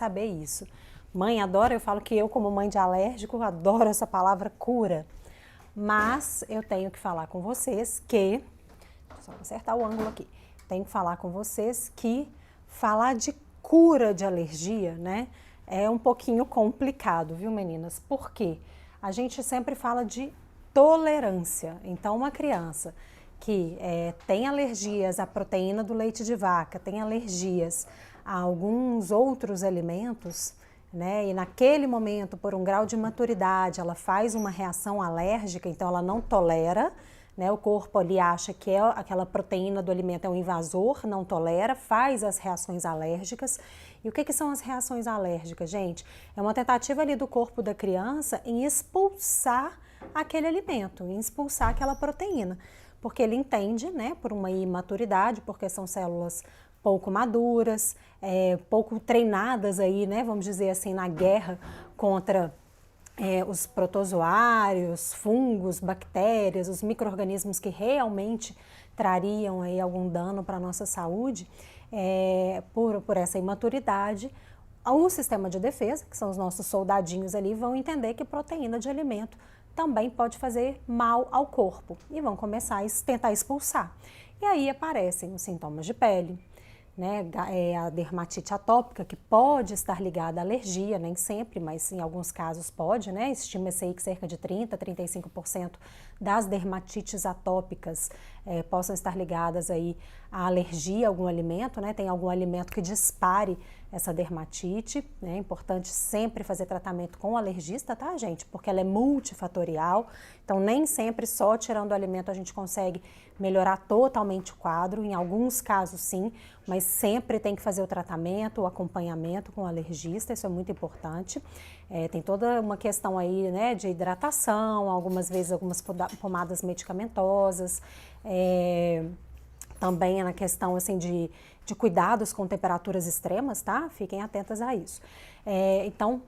saber isso. Mãe adora, eu falo que eu como mãe de alérgico adoro essa palavra cura. Mas eu tenho que falar com vocês que, só acertar o ângulo aqui, tenho que falar com vocês que falar de cura de alergia, né, é um pouquinho complicado, viu meninas? Por quê? A gente sempre fala de tolerância. Então uma criança que tem alergias à proteína do leite de vaca, tem alergias a alguns outros alimentos, né? E naquele momento, por um grau de maturidade, ela faz uma reação alérgica, então ela não tolera, né? O corpo ali acha que aquela proteína do alimento é um invasor, não tolera, faz as reações alérgicas. E o que são as reações alérgicas, gente? É uma tentativa ali do corpo da criança em expulsar aquele alimento, em expulsar aquela proteína. Porque ele entende, né, por uma imaturidade, porque são células pouco maduras, pouco treinadas aí, né, vamos dizer assim, na guerra contra os protozoários, fungos, bactérias, os micro-organismos que realmente trariam aí algum dano para a nossa saúde, por essa imaturidade, o sistema de defesa, que são os nossos soldadinhos ali, vão entender que proteína de alimento também pode fazer mal ao corpo e vão começar a tentar expulsar. E aí aparecem os sintomas de pele, né, a dermatite atópica, que pode estar ligada à alergia, nem sempre, mas em alguns casos pode, né? Estima-se aí que cerca de 30% a 35% das dermatites atópicas possam estar ligadas aí à alergia a algum alimento, né? Tem algum alimento que dispare essa dermatite, né? É importante sempre fazer tratamento com o alergista, tá, gente? Porque ela é multifatorial, então nem sempre só tirando o alimento a gente consegue melhorar totalmente o quadro, em alguns casos sim, mas sempre tem que fazer o tratamento, o acompanhamento com o alergista, isso é muito importante. Tem toda uma questão aí, né, de hidratação, algumas vezes algumas pomadas medicamentosas, também na questão assim de cuidados com temperaturas extremas, tá? Fiquem atentas a isso. Então,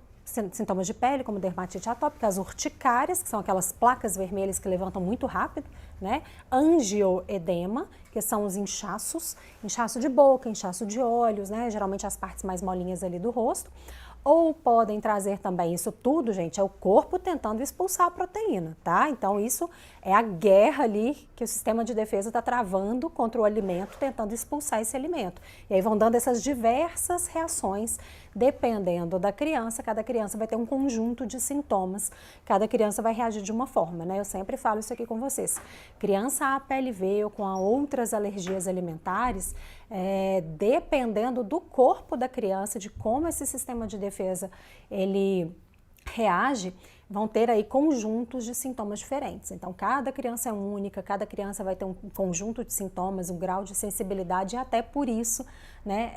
sintomas de pele, como dermatite atópica, as urticárias, que são aquelas placas vermelhas que levantam muito rápido, né? Angioedema, que são os inchaços, inchaço de boca, inchaço de olhos, né? Geralmente as partes mais molinhas ali do rosto. Ou podem trazer também, isso tudo, gente, é o corpo tentando expulsar a proteína, tá? Então isso é a guerra ali que o sistema de defesa está travando contra o alimento, tentando expulsar esse alimento. E aí vão dando essas diversas reações, dependendo da criança, cada criança vai ter um conjunto de sintomas, cada criança vai reagir de uma forma, né? Eu sempre falo isso aqui com vocês. Criança APLV ou com outras alergias alimentares, dependendo do corpo da criança, de como esse sistema de defesa ele reage, vão ter aí conjuntos de sintomas diferentes. Então, cada criança é única, cada criança vai ter um conjunto de sintomas, um grau de sensibilidade, e até por isso, né,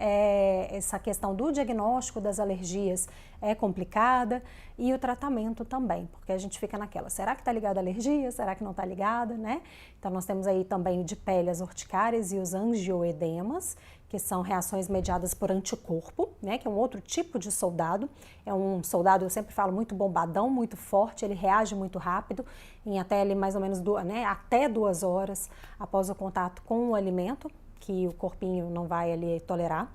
essa questão do diagnóstico das alergias é complicada e o tratamento também, porque a gente fica naquela, será que está ligado à alergia? Será que não está ligado, né? Então, nós temos aí também de pele as urticárias e os angioedemas, que são reações mediadas por anticorpo, né, que é um outro tipo de soldado. É um soldado, eu sempre falo, muito bombadão, muito forte, ele reage muito rápido, em até ali mais ou menos até 2 horas após o contato com o alimento, que o corpinho não vai ali tolerar.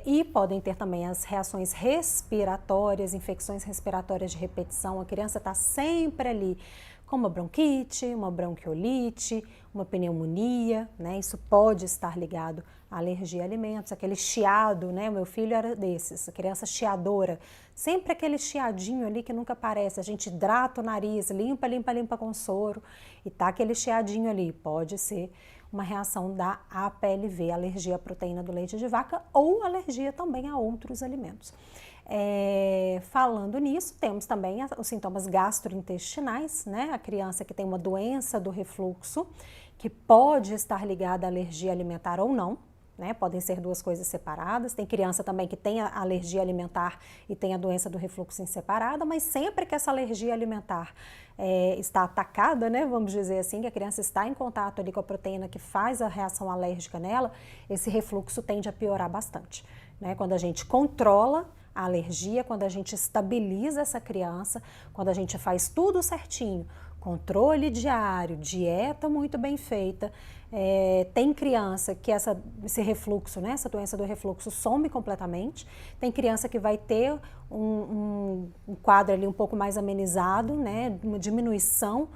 E podem ter também as reações respiratórias, infecções respiratórias de repetição. A criança está sempre ali com uma bronquite, uma bronquiolite, uma pneumonia, né? Isso pode estar ligado à alergia a alimentos, aquele chiado, né? O meu filho era desses, a criança chiadora, sempre aquele chiadinho ali que nunca aparece, a gente hidrata o nariz, limpa com soro e tá aquele chiadinho ali, pode ser uma reação da APLV, alergia à proteína do leite de vaca ou alergia também a outros alimentos. Falando nisso, temos também os sintomas gastrointestinais, né? A criança que tem uma doença do refluxo, que pode estar ligada à alergia alimentar ou não, né? Podem ser duas coisas separadas. Tem criança também que tem a alergia alimentar e tem a doença do refluxo em separada, mas sempre que essa alergia alimentar está atacada, né? Vamos dizer assim, que a criança está em contato ali com a proteína que faz a reação alérgica nela, esse refluxo tende a piorar bastante, né? Quando a gente controla a alergia, quando a gente estabiliza essa criança, quando a gente faz tudo certinho, controle diário, dieta muito bem feita. Tem criança que esse refluxo, né, essa doença do refluxo some completamente. Tem criança que vai ter um quadro ali um pouco mais amenizado, né, uma diminuição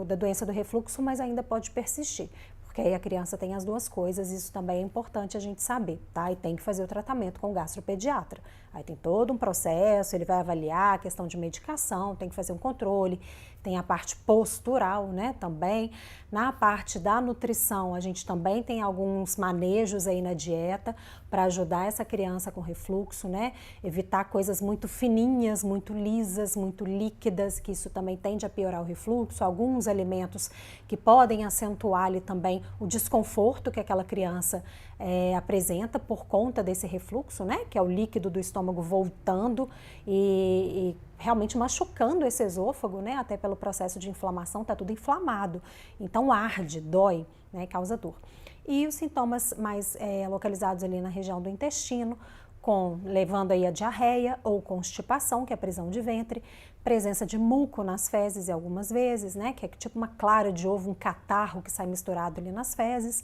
da doença do refluxo, mas ainda pode persistir. Porque aí a criança tem as duas coisas, isso também é importante a gente saber, tá? E tem que fazer o tratamento com o gastropediatra. Aí tem todo um processo, ele vai avaliar a questão de medicação, tem que fazer um controle, tem a parte postural, né, também. Na parte da nutrição, a gente também tem alguns manejos aí na dieta para ajudar essa criança com refluxo, né? Evitar coisas muito fininhas, muito lisas, muito líquidas, que isso também tende a piorar o refluxo. Alguns alimentos que podem acentuar ali também o desconforto que aquela criança apresenta por conta desse refluxo, né? Que é o líquido do estômago voltando e realmente machucando esse esôfago, né? Até pelo processo de inflamação, tá tudo inflamado. Então arde, dói, né? Causa dor. E os sintomas mais localizados ali na região do intestino, levando aí a diarreia ou constipação, que é a prisão de ventre, presença de muco nas fezes e algumas vezes, né, que é tipo uma clara de ovo, um catarro que sai misturado ali nas fezes,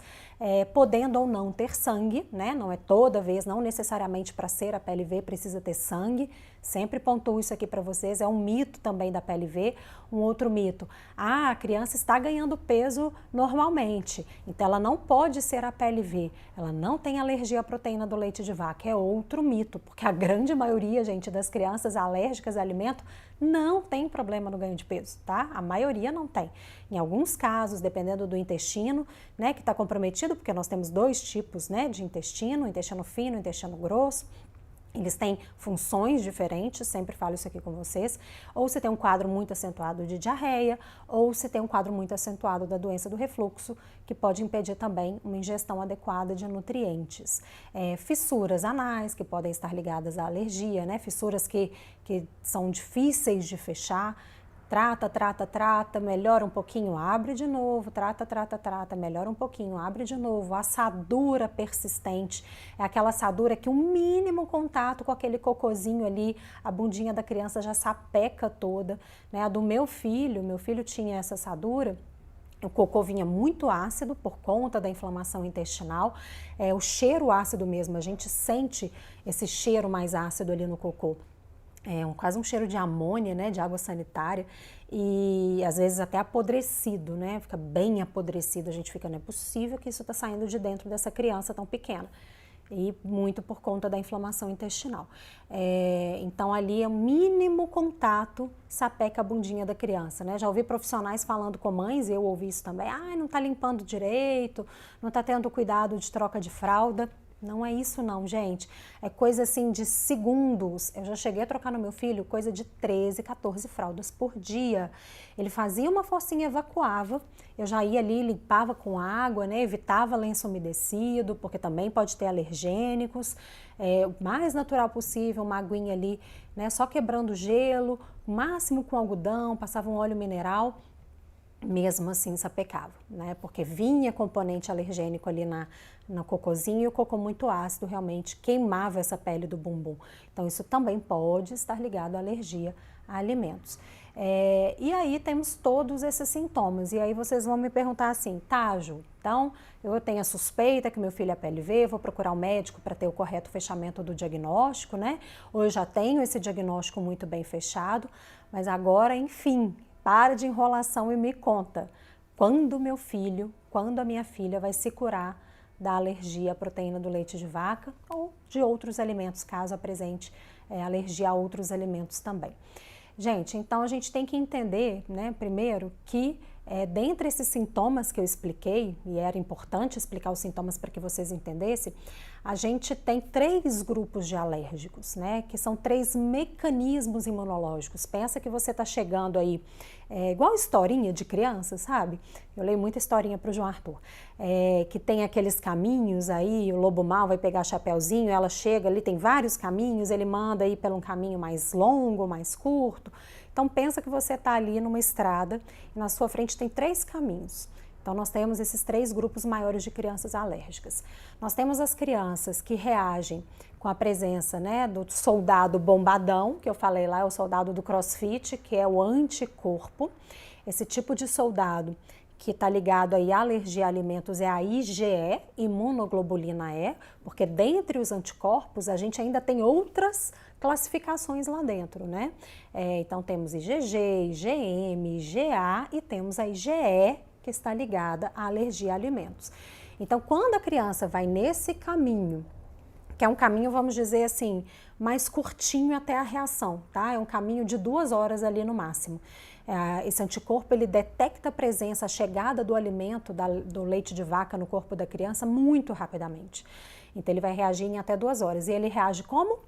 podendo ou não ter sangue, né, não é toda vez, não necessariamente para ser a PLV precisa ter sangue, sempre pontuo isso aqui para vocês, é um mito também da PLV. Um outro mito, a criança está ganhando peso normalmente, então ela não pode ser a PLV, ela não tem alergia à proteína do leite de vaca, é outro mito, porque a grande maioria, gente, das crianças alérgicas a alimento não tem problema no ganho de peso, tá? A maioria não tem. Em alguns casos, dependendo do intestino, né, que está comprometido, porque nós temos dois tipos, né, de intestino, intestino fino, intestino grosso. Eles têm funções diferentes, sempre falo isso aqui com vocês, ou se tem um quadro muito acentuado de diarreia, ou se tem um quadro muito acentuado da doença do refluxo, que pode impedir também uma ingestão adequada de nutrientes. Fissuras anais, que podem estar ligadas à alergia, né? Fissuras que são difíceis de fechar. Trata, melhora um pouquinho, abre de novo, trata, melhora um pouquinho, abre de novo. Assadura persistente, é aquela assadura que o mínimo contato com aquele cocôzinho ali, a bundinha da criança já sapeca toda, né? A do meu filho tinha essa assadura. O cocô vinha muito ácido por conta da inflamação intestinal, o cheiro ácido mesmo, a gente sente esse cheiro mais ácido ali no cocô. Quase um cheiro de amônia, né, de água sanitária e às vezes até apodrecido, né, fica bem apodrecido, a gente fica, não é possível que isso está saindo de dentro dessa criança tão pequena. E muito por conta da inflamação intestinal. Então ali é o mínimo contato, sapeca a bundinha da criança, né? Já ouvi profissionais falando com mães, eu ouvi isso também, não tá limpando direito, não tá tendo cuidado de troca de fralda. Não é isso não, gente. É coisa assim de segundos. Eu já cheguei a trocar no meu filho coisa de 13, 14 fraldas por dia. Ele fazia uma focinha, evacuava. Eu já ia ali, limpava com água, né? Evitava lenço umedecido, porque também pode ter alergênicos. O mais natural possível, uma aguinha ali, né? Só quebrando gelo, o máximo com algodão, passava um óleo mineral. Mesmo assim sapecava, né? Porque vinha componente alergênico ali no cocôzinho e o cocô muito ácido realmente queimava essa pele do bumbum. Então isso também pode estar ligado à alergia a alimentos. E aí temos todos esses sintomas. E aí vocês vão me perguntar assim, tá, Ju, então eu tenho a suspeita que meu filho é PLV, vou procurar um médico para ter o correto fechamento do diagnóstico, né? Ou eu já tenho esse diagnóstico muito bem fechado, mas agora, enfim, para de enrolação e me conta quando a minha filha vai se curar da alergia à proteína do leite de vaca ou de outros alimentos, caso apresente alergia a outros alimentos também. Gente, então a gente tem que entender, né, primeiro que dentre esses sintomas que eu expliquei, e era importante explicar os sintomas para que vocês entendessem, a gente tem 3 grupos de alérgicos, né? Que são 3 mecanismos imunológicos. Pensa que você está chegando aí, igual historinha de criança, sabe? Eu leio muita historinha para o João Arthur, que tem aqueles caminhos aí, o lobo mau vai pegar chapeuzinho, ela chega ali, tem vários caminhos, ele manda ir por um caminho mais longo, mais curto. Então pensa que você está ali numa estrada e na sua frente tem 3 caminhos. Então nós temos esses 3 grupos maiores de crianças alérgicas. Nós temos as crianças que reagem com a presença, né, do soldado bombadão, que eu falei lá, é o soldado do CrossFit, que é o anticorpo. Esse tipo de soldado que está ligado aí à alergia a alimentos é a IgE, imunoglobulina E, porque dentre os anticorpos a gente ainda tem outras classificações lá dentro, né? Então temos IgG, IgM, IgA e temos a IgE, que está ligada à alergia a alimentos. Então, quando a criança vai nesse caminho, que é um caminho, vamos dizer assim, mais curtinho até a reação, tá? É um caminho de 2 horas ali no máximo. Esse anticorpo, ele detecta a presença, a chegada do alimento, do leite de vaca no corpo da criança muito rapidamente. Então, ele vai reagir em até 2 horas. E ele reage como?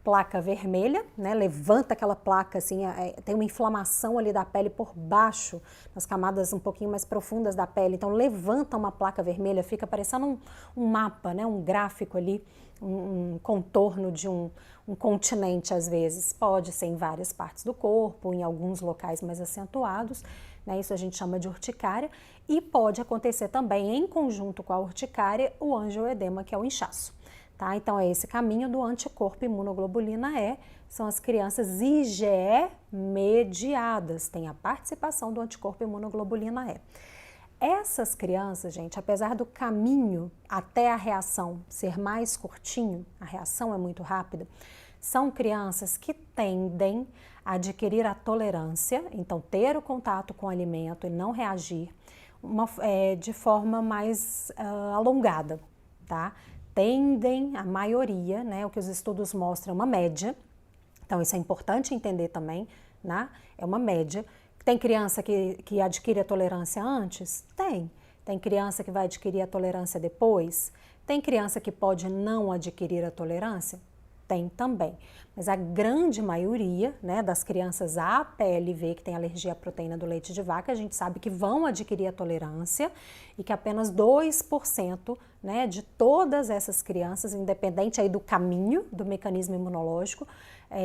Placa vermelha, né? Levanta aquela placa, assim, tem uma inflamação ali da pele por baixo, nas camadas um pouquinho mais profundas da pele. Então, levanta uma placa vermelha, fica parecendo um mapa, né? Um gráfico ali, um contorno de um continente, às vezes. Pode ser em várias partes do corpo, em alguns locais mais acentuados, né? Isso a gente chama de urticária. E pode acontecer também, em conjunto com a urticária, o angioedema, que é o inchaço. Tá? Então, é esse caminho do anticorpo imunoglobulina E, são as crianças IgE mediadas, tem a participação do anticorpo imunoglobulina E. Essas crianças, gente, apesar do caminho até a reação ser mais curtinho, a reação é muito rápida, são crianças que tendem a adquirir a tolerância, então ter o contato com o alimento e não reagir de forma mais alongada, tá? Tendem, a maioria, né, o que os estudos mostram, é uma média, então isso é importante entender também, né, é uma média. Tem criança que adquire a tolerância antes? Tem. Tem criança que vai adquirir a tolerância depois? Tem criança que pode não adquirir a tolerância? Tem também. Mas a grande maioria, né, das crianças APLV que tem alergia à proteína do leite de vaca, a gente sabe que vão adquirir a tolerância e que apenas 2%, né, de todas essas crianças, independente aí do caminho do mecanismo imunológico,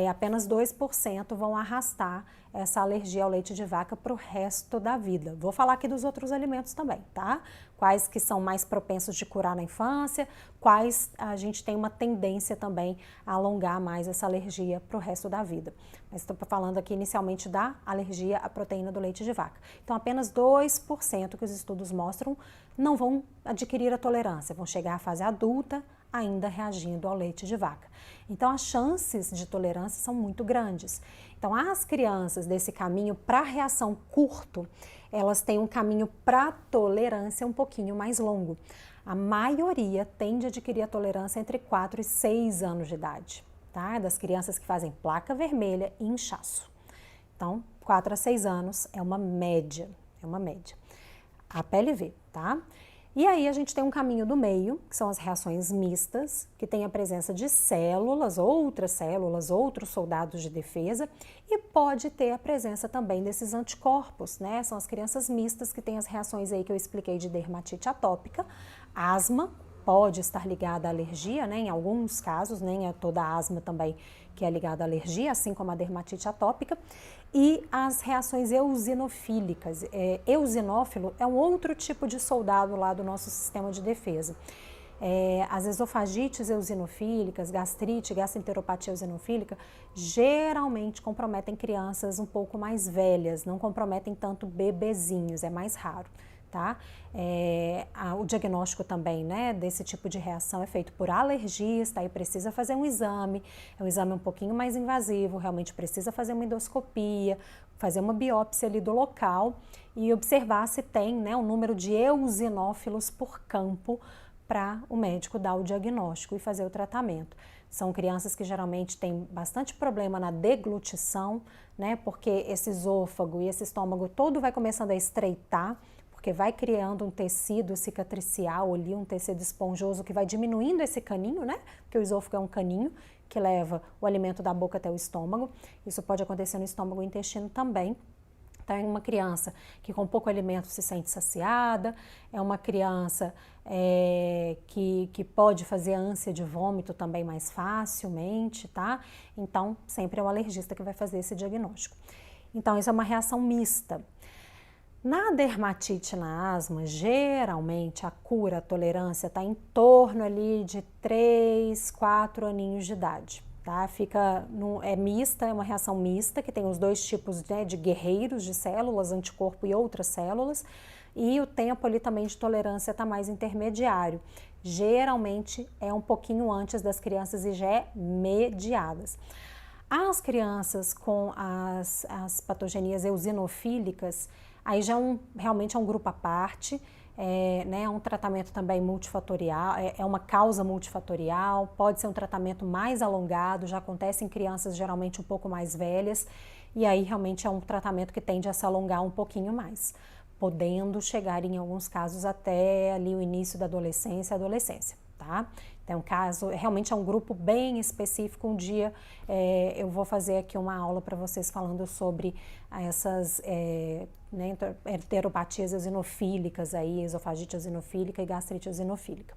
apenas 2% vão arrastar essa alergia ao leite de vaca para o resto da vida. Vou falar aqui dos outros alimentos também, tá? Quais que são mais propensos de curar na infância, quais a gente tem uma tendência também a alongar mais essa alergia para o resto da vida. Mas estou falando aqui inicialmente da alergia à proteína do leite de vaca. Então, apenas 2% que os estudos mostram não vão adquirir a tolerância, vão chegar à fase adulta ainda reagindo ao leite de vaca. Então, as chances de tolerância são muito grandes. Então, as crianças desse caminho para reação curto, elas têm um caminho para tolerância um pouquinho mais longo. A maioria tende a adquirir a tolerância entre 4 e 6 anos de idade, tá? Das crianças que fazem placa vermelha e inchaço. Então, 4 a 6 anos é uma média, A PLV, tá? E aí a gente tem um caminho do meio, que são as reações mistas, que tem a presença de células, outros soldados de defesa, e pode ter a presença também desses anticorpos, né? São as crianças mistas que têm as reações aí que eu expliquei de dermatite atópica, asma, pode estar ligada à alergia, né? Em alguns casos, nem é toda a asma também que é ligada à alergia, assim como a dermatite atópica, e as reações eosinofílicas. Eosinófilo é um outro tipo de soldado lá do nosso sistema de defesa. As esofagites eosinofílicas, gastrite, gastroenteropatia eosinofílica, geralmente comprometem crianças um pouco mais velhas, não comprometem tanto bebezinhos, é mais raro. Tá? O diagnóstico também, né, desse tipo de reação é feito por alergista, aí precisa fazer um exame, é um exame um pouquinho mais invasivo, realmente precisa fazer uma endoscopia, fazer uma biópsia ali do local e observar se tem, né, o número de eosinófilos por campo para o médico dar o diagnóstico e fazer o tratamento. São crianças que geralmente têm bastante problema na deglutição, né, porque esse esôfago e esse estômago todo vai começando a estreitar, porque vai criando um tecido cicatricial ali, um tecido esponjoso que vai diminuindo esse caninho, né? Porque o esôfago é um caninho que leva o alimento da boca até o estômago. Isso pode acontecer no estômago e intestino também. Então, é uma criança que com pouco alimento se sente saciada, é uma criança que pode fazer ânsia de vômito também mais facilmente, tá? Então, sempre é o alergista que vai fazer esse diagnóstico. Então, isso é uma reação mista. Na dermatite, na asma, geralmente a cura, a tolerância está em torno ali de 3, 4 aninhos de idade. Tá? É mista, é uma reação mista, que tem os dois tipos, né, de guerreiros de células, anticorpo e outras células, e o tempo ali também de tolerância está mais intermediário. Geralmente é um pouquinho antes das crianças e já é mediadas. As crianças com as patogenias eosinofílicas, aí já realmente é um grupo à parte, né, é um tratamento também multifatorial, é uma causa multifatorial, pode ser um tratamento mais alongado, já acontece em crianças geralmente um pouco mais velhas, e aí realmente é um tratamento que tende a se alongar um pouquinho mais, podendo chegar em alguns casos até ali o início da adolescência, tá? Então, realmente é um grupo bem específico. Um dia eu vou fazer aqui uma aula para vocês falando sobre essas né, enteropatias eosinofílicas, aí, esofagite eosinofílica e gastrite eosinofílica.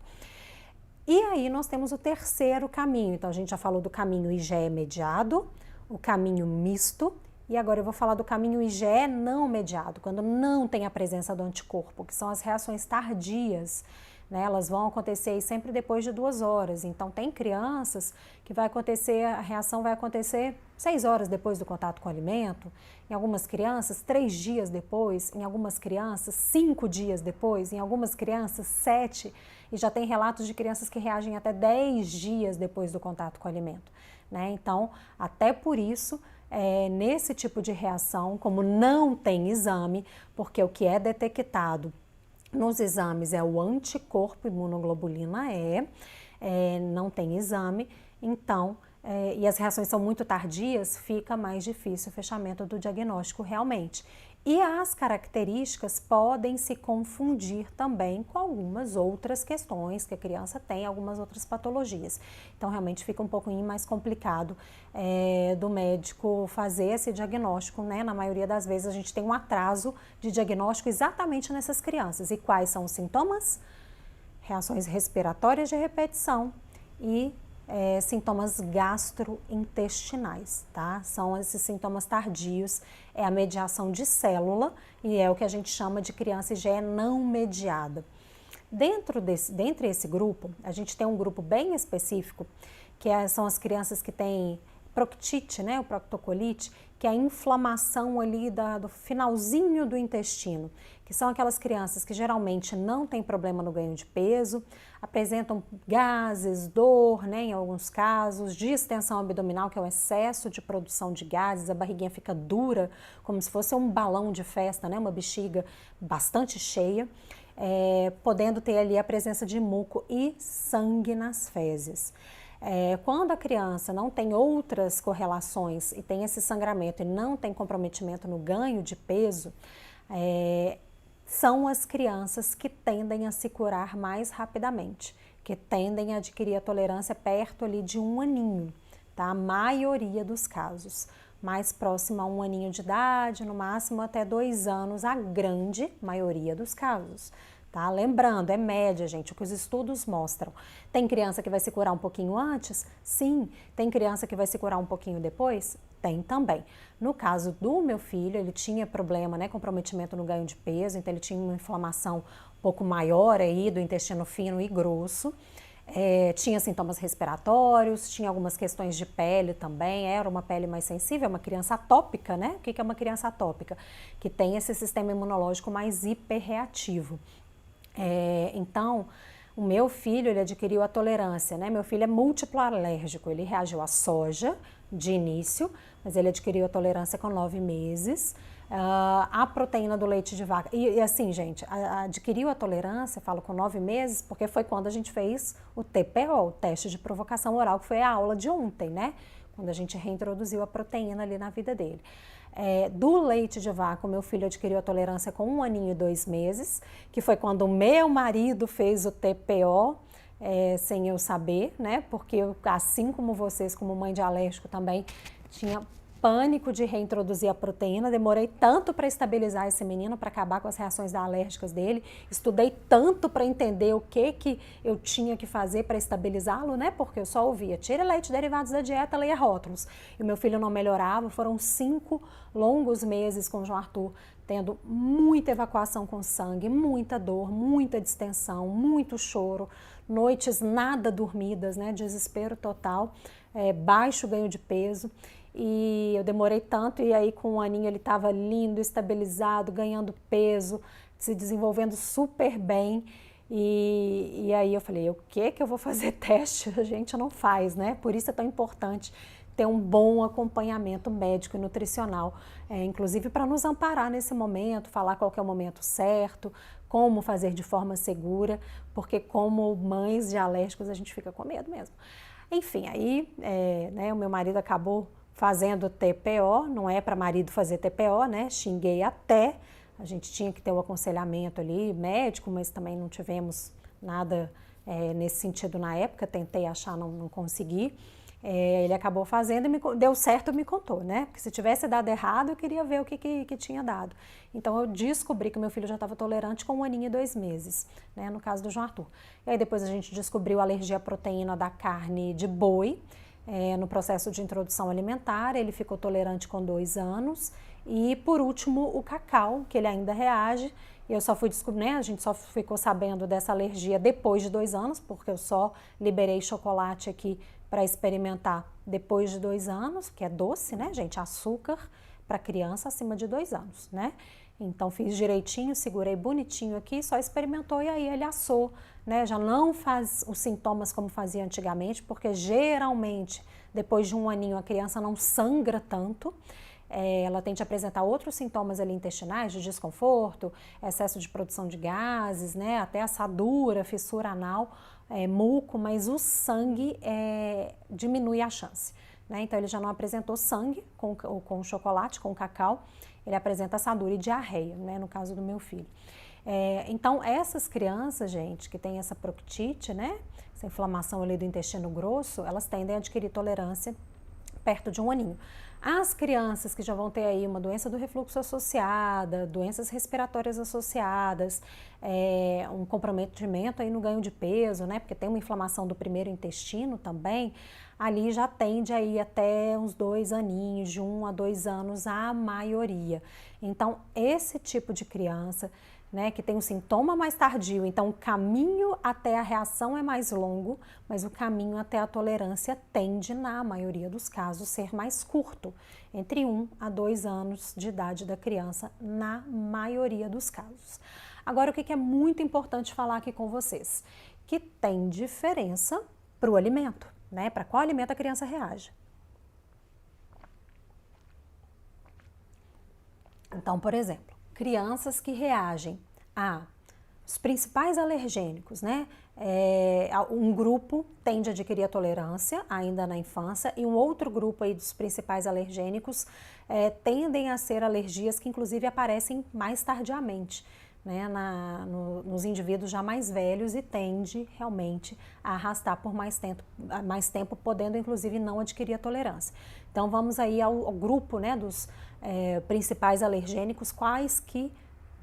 E aí nós temos o terceiro caminho. Então, a gente já falou do caminho IgE mediado, o caminho misto, e agora eu vou falar do caminho IgE não mediado, quando não tem a presença do anticorpo, que são as reações tardias. Né, elas vão acontecer aí sempre depois de 2 horas. Então, tem crianças que a reação vai acontecer 6 horas depois do contato com o alimento, em algumas crianças 3 dias depois, em algumas crianças 5 dias depois, em algumas crianças 7, e já tem relatos de crianças que reagem até 10 dias depois do contato com o alimento. Né? Então, até por isso, nesse tipo de reação, como não tem exame, porque o que é detectado nos exames é o anticorpo imunoglobulina não tem exame, então, e as reações são muito tardias, fica mais difícil o fechamento do diagnóstico realmente. E as características podem se confundir também com algumas outras questões que a criança tem, algumas outras patologias. Então, realmente fica um pouquinho mais complicado do médico fazer esse diagnóstico, né? Na maioria das vezes a gente tem um atraso de diagnóstico exatamente nessas crianças. E quais são os sintomas? Reações respiratórias de repetição e sintomas gastrointestinais, tá? São esses sintomas tardios, é a mediação de célula e é o que a gente chama de criança IgE não mediada. Dentre esse grupo, a gente tem um grupo bem específico, que são as crianças que têm proctite, né, o proctocolite, que é a inflamação ali do finalzinho do intestino, que são aquelas crianças que geralmente não têm problema no ganho de peso, apresentam gases, dor, né, em alguns casos, distensão abdominal, que é o excesso de produção de gases, a barriguinha fica dura, como se fosse um balão de festa, né, uma bexiga bastante cheia, podendo ter ali a presença de muco e sangue nas fezes. Quando a criança não tem outras correlações e tem esse sangramento e não tem comprometimento no ganho de peso, são as crianças que tendem a se curar mais rapidamente, que tendem a adquirir a tolerância perto ali de 1 aninho, tá? A maioria dos casos, mais próxima a 1 aninho de idade, no máximo até 2 anos, a grande maioria dos casos. Tá? Lembrando, é média, gente, o que os estudos mostram. Tem criança que vai se curar um pouquinho antes? Sim. Tem criança que vai se curar um pouquinho depois? Tem também. No caso do meu filho, ele tinha problema, né, comprometimento no ganho de peso, então ele tinha uma inflamação um pouco maior aí do intestino fino e grosso. Tinha sintomas respiratórios, tinha algumas questões de pele também, era uma pele mais sensível, uma criança atópica, né? O que é uma criança atópica? Que tem esse sistema imunológico mais hiperreativo. Então, o meu filho, ele adquiriu a tolerância, né? Meu filho é múltiplo alérgico, ele reagiu à soja de início, mas ele adquiriu a tolerância com 9 meses. A proteína do leite de vaca, e assim, gente, adquiriu a tolerância, falo com 9 meses, porque foi quando a gente fez o TPO, o teste de provocação oral, que foi a aula de ontem, né? Quando a gente reintroduziu a proteína ali na vida dele. Do leite de vaca, o meu filho adquiriu a tolerância com 1 aninho e 2 meses, que foi quando o meu marido fez o TPO, sem eu saber, né? Porque eu, assim como vocês, como mãe de alérgico também, tinha pânico de reintroduzir a proteína, demorei tanto para estabilizar esse menino, para acabar com as reações alérgicas dele, estudei tanto para entender o que eu tinha que fazer para estabilizá-lo, né? Porque eu só ouvia, tira leite derivados da dieta, leia rótulos. E o meu filho não melhorava, foram 5 longos meses com o João Arthur tendo muita evacuação com sangue, muita dor, muita distensão, muito choro, noites nada dormidas, né, desespero total, baixo ganho de peso. E eu demorei tanto, e aí com um aninho ele estava lindo, estabilizado, ganhando peso, se desenvolvendo super bem. E aí eu falei, o que eu vou fazer teste? A gente não faz, né? Por isso é tão importante ter um bom acompanhamento médico e nutricional, inclusive para nos amparar nesse momento, falar qual que é o momento certo, como fazer de forma segura, porque como mães de alérgicos a gente fica com medo mesmo. Enfim, aí né, o meu marido acabou fazendo TPO, não é para marido fazer TPO, né? Xinguei até. A gente tinha que ter o aconselhamento ali médico, mas também não tivemos nada nesse sentido na época, tentei achar, não consegui. Ele acabou fazendo e deu certo, me contou, né? Porque se tivesse dado errado, eu queria ver o que tinha dado. Então eu descobri que meu filho já estava tolerante com 1 aninho e 2 meses, né? No caso do João Arthur. E aí depois a gente descobriu alergia à proteína da carne de boi, no processo de introdução alimentar. Ele ficou tolerante com 2 anos. E por último, o cacau, que ele ainda reage. Eu só fui descobrir, né? A gente só ficou sabendo dessa alergia depois de 2 anos, porque eu só liberei chocolate aqui para experimentar depois de 2 anos, que é doce, né, gente? Açúcar para criança acima de 2 anos, né? Então fiz direitinho, segurei bonitinho aqui, só experimentou e aí ele assou, né? Já não faz os sintomas como fazia antigamente, porque geralmente depois de 1 aninho a criança não sangra tanto. Ela tende a apresentar outros sintomas ali intestinais, de desconforto, excesso de produção de gases, né, até assadura, fissura anal, muco, mas o sangue diminui a chance, né? Então ele já não apresentou sangue com chocolate, com cacau, ele apresenta assadura e diarreia, né, no caso do meu filho. Então essas crianças, gente, que têm essa proctite, né, essa inflamação ali do intestino grosso, elas tendem a adquirir tolerância perto de 1 aninho. As crianças que já vão ter aí uma doença do refluxo associada, doenças respiratórias associadas, um comprometimento aí no ganho de peso, né? Porque tem uma inflamação do primeiro intestino também, ali já tende a ir até uns 2 aninhos, de 1 a 2 anos a maioria. Então, esse tipo de criança, né, que tem um sintoma mais tardio, então o caminho até a reação é mais longo, mas o caminho até a tolerância tende, na maioria dos casos, ser mais curto, entre 1 a 2 anos de idade da criança, na maioria dos casos. Agora, o que é muito importante falar aqui com vocês? Que tem diferença para o alimento, né? Para qual alimento a criança reage. Então, por exemplo, crianças que reagem a os principais alergênicos, né? Um grupo tende a adquirir a tolerância ainda na infância e um outro grupo aí dos principais alergênicos tendem a ser alergias que inclusive aparecem mais tardiamente, né? Nos indivíduos já mais velhos e tende realmente a arrastar por mais tempo, podendo inclusive não adquirir a tolerância. Então vamos aí ao grupo, né, dos principais alergênicos, quais que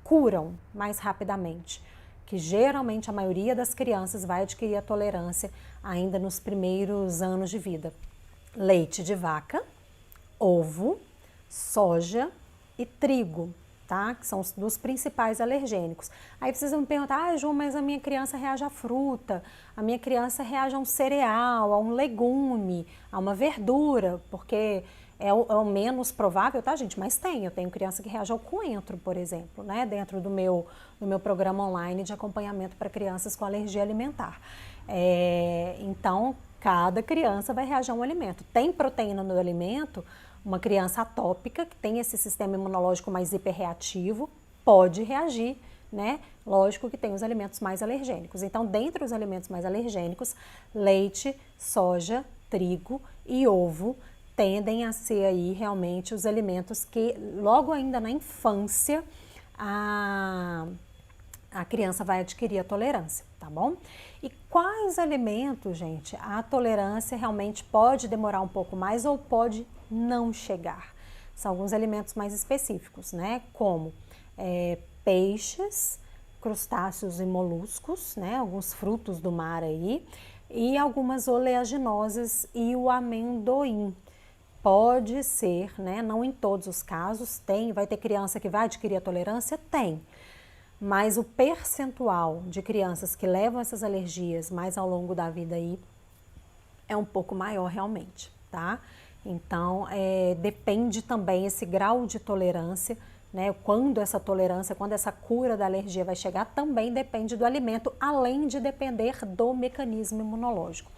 curam mais rapidamente, que geralmente a maioria das crianças vai adquirir a tolerância ainda nos primeiros anos de vida. Leite de vaca, ovo, soja e trigo, tá? Que são os dos principais alergênicos. Aí vocês me perguntar, Ju, mas a minha criança reage à fruta, a minha criança reage a um cereal, a um legume, a uma verdura, porque é o menos provável, tá, gente? Mas eu tenho criança que reage ao coentro, por exemplo, né? Dentro do meu programa online de acompanhamento para crianças com alergia alimentar. Então, cada criança vai reagir a um alimento. Tem proteína no alimento, uma criança atópica, que tem esse sistema imunológico mais hiperreativo, pode reagir, né? Lógico que tem os alimentos mais alergênicos. Então, dentre os alimentos mais alergênicos, leite, soja, trigo e ovo tendem a ser aí realmente os alimentos que logo ainda na infância a criança vai adquirir a tolerância, tá bom? E quais alimentos, gente, a tolerância realmente pode demorar um pouco mais ou pode não chegar? São alguns alimentos mais específicos, né? Como peixes, crustáceos e moluscos, né? Alguns frutos do mar aí, e algumas oleaginosas e o amendoim. Pode ser, né? Não em todos os casos, vai ter criança que vai adquirir a tolerância? Tem. Mas o percentual de crianças que levam essas alergias mais ao longo da vida aí é um pouco maior realmente, tá? Então, depende também esse grau de tolerância, né? Quando essa cura da alergia vai chegar, também depende do alimento, além de depender do mecanismo imunológico.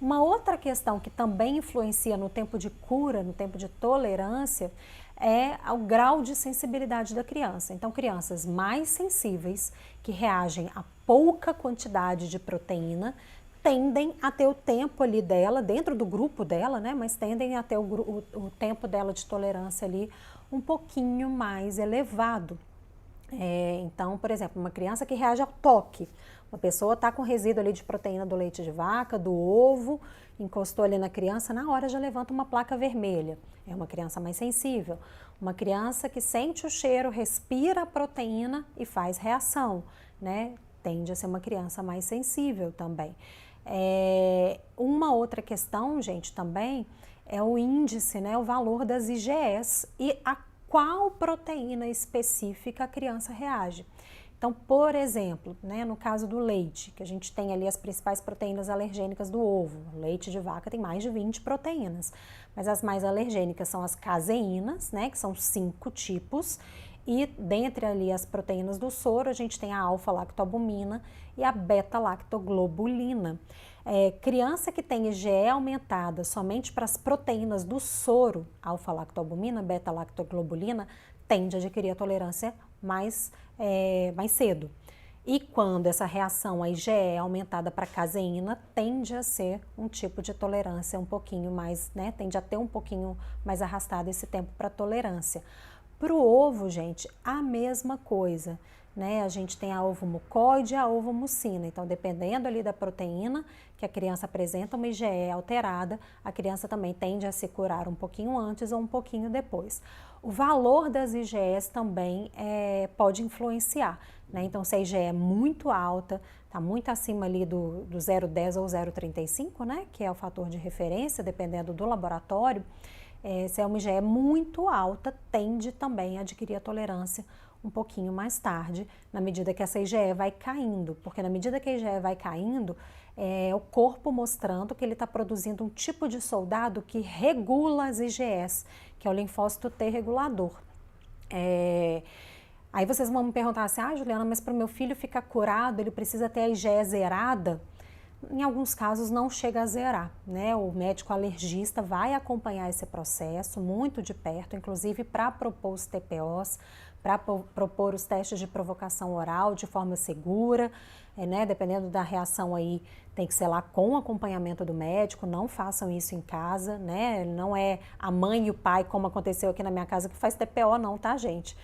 Uma outra questão que também influencia no tempo de cura, no tempo de tolerância, é o grau de sensibilidade da criança. Então, crianças mais sensíveis, que reagem a pouca quantidade de proteína, tendem a ter o tempo ali dela, dentro do grupo dela, né? Mas tendem a ter o tempo dela de tolerância ali um pouquinho mais elevado. Então, por exemplo, uma criança que reage ao toque, uma pessoa está com resíduo ali de proteína do leite de vaca, do ovo, encostou ali na criança, na hora já levanta uma placa vermelha. É uma criança mais sensível. Uma criança que sente o cheiro, respira a proteína e faz reação, né? Tende a ser uma criança mais sensível também. Uma outra questão, gente, também é o índice, né? O valor das IgEs e a qual proteína específica a criança reage. Então, por exemplo, né, no caso do leite, que a gente tem ali as principais proteínas alergênicas do ovo, o leite de vaca tem mais de 20 proteínas, mas as mais alergênicas são as caseínas, né, que são 5 tipos, e dentre ali as proteínas do soro, a gente tem a alfa-lactoalbumina e a beta-lactoglobulina. Criança que tem IgE aumentada somente para as proteínas do soro, alfa-lactoalbumina, beta-lactoglobulina, tende a adquirir a tolerância mais cedo. E quando essa reação a IgE é aumentada para caseína, tende a ser um tipo de tolerância um pouquinho mais, né? Tende a ter um pouquinho mais arrastado esse tempo para tolerância. Para o ovo, gente, a mesma coisa, né? A gente tem a ovomucoide e a ovomucina. Então, dependendo ali da proteína que a criança apresenta uma IgE alterada, a criança também tende a se curar um pouquinho antes ou um pouquinho depois. O valor das IgEs também pode influenciar, né? Então, se a IgE é muito alta, está muito acima ali do 0,10 ou 0,35, né? Que é o fator de referência, dependendo do laboratório, se é uma IgE muito alta, tende também a adquirir a tolerância um pouquinho mais tarde, na medida que essa IgE vai caindo, porque na medida que a IgE vai caindo, é o corpo mostrando que ele está produzindo um tipo de soldado que regula as IgEs, que é o linfócito T regulador. Aí vocês vão me perguntar assim, Juliana, mas para o meu filho ficar curado, ele precisa ter a IgE zerada? Em alguns casos não chega a zerar, né? O médico alergista vai acompanhar esse processo muito de perto, inclusive para propor os TPOs, para propor os testes de provocação oral de forma segura, né? Dependendo da reação aí, tem que ser lá com acompanhamento do médico, não façam isso em casa, né? Não é a mãe e o pai, como aconteceu aqui na minha casa, que faz TPO não, tá, gente?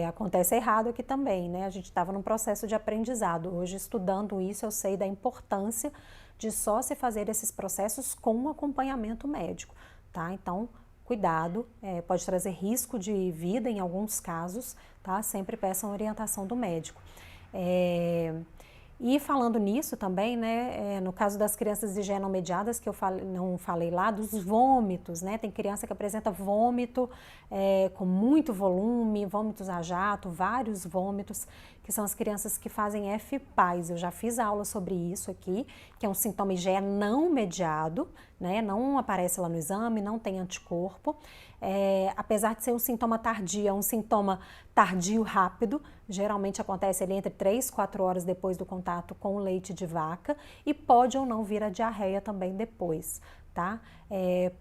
Acontece errado aqui também, né? A gente estava num processo de aprendizado. Hoje, estudando isso, eu sei da importância de só se fazer esses processos com acompanhamento médico, tá? Então, cuidado, pode trazer risco de vida em alguns casos, tá? Sempre peçam orientação do médico. E falando nisso também, né, no caso das crianças de IgE não mediadas, que eu não falei lá, dos vômitos, né, tem criança que apresenta vômito com muito volume, vômitos a jato, vários vômitos, que são as crianças que fazem FPAS. Eu já fiz aula sobre isso aqui, que é um sintoma IgE não mediado, né, não aparece lá no exame, não tem anticorpo. Apesar de ser um sintoma tardio, é um sintoma tardio rápido, geralmente acontece ali entre 3 e 4 horas depois do contato com o leite de vaca e pode ou não vir a diarreia também depois, tá?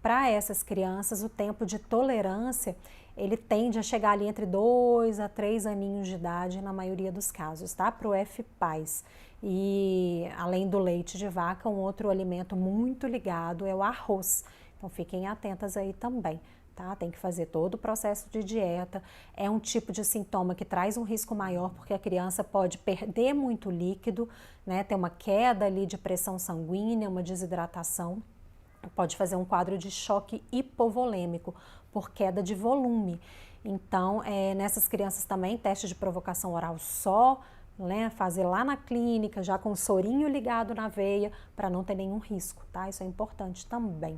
Para essas crianças, o tempo de tolerância, ele tende a chegar ali entre 2 a 3 aninhos de idade na maioria dos casos, tá? Para o FPAS. E além do leite de vaca, um outro alimento muito ligado é o arroz. Então fiquem atentas aí também. Tá? Tem que fazer todo o processo de dieta. É um tipo de sintoma que traz um risco maior, porque a criança pode perder muito líquido, né? Ter uma queda ali de pressão sanguínea, uma desidratação. Pode fazer um quadro de choque hipovolêmico por queda de volume. Então, nessas crianças também, teste de provocação oral só, né? Fazer lá na clínica, já com o sorinho ligado na veia, para não ter nenhum risco, tá? Isso é importante também.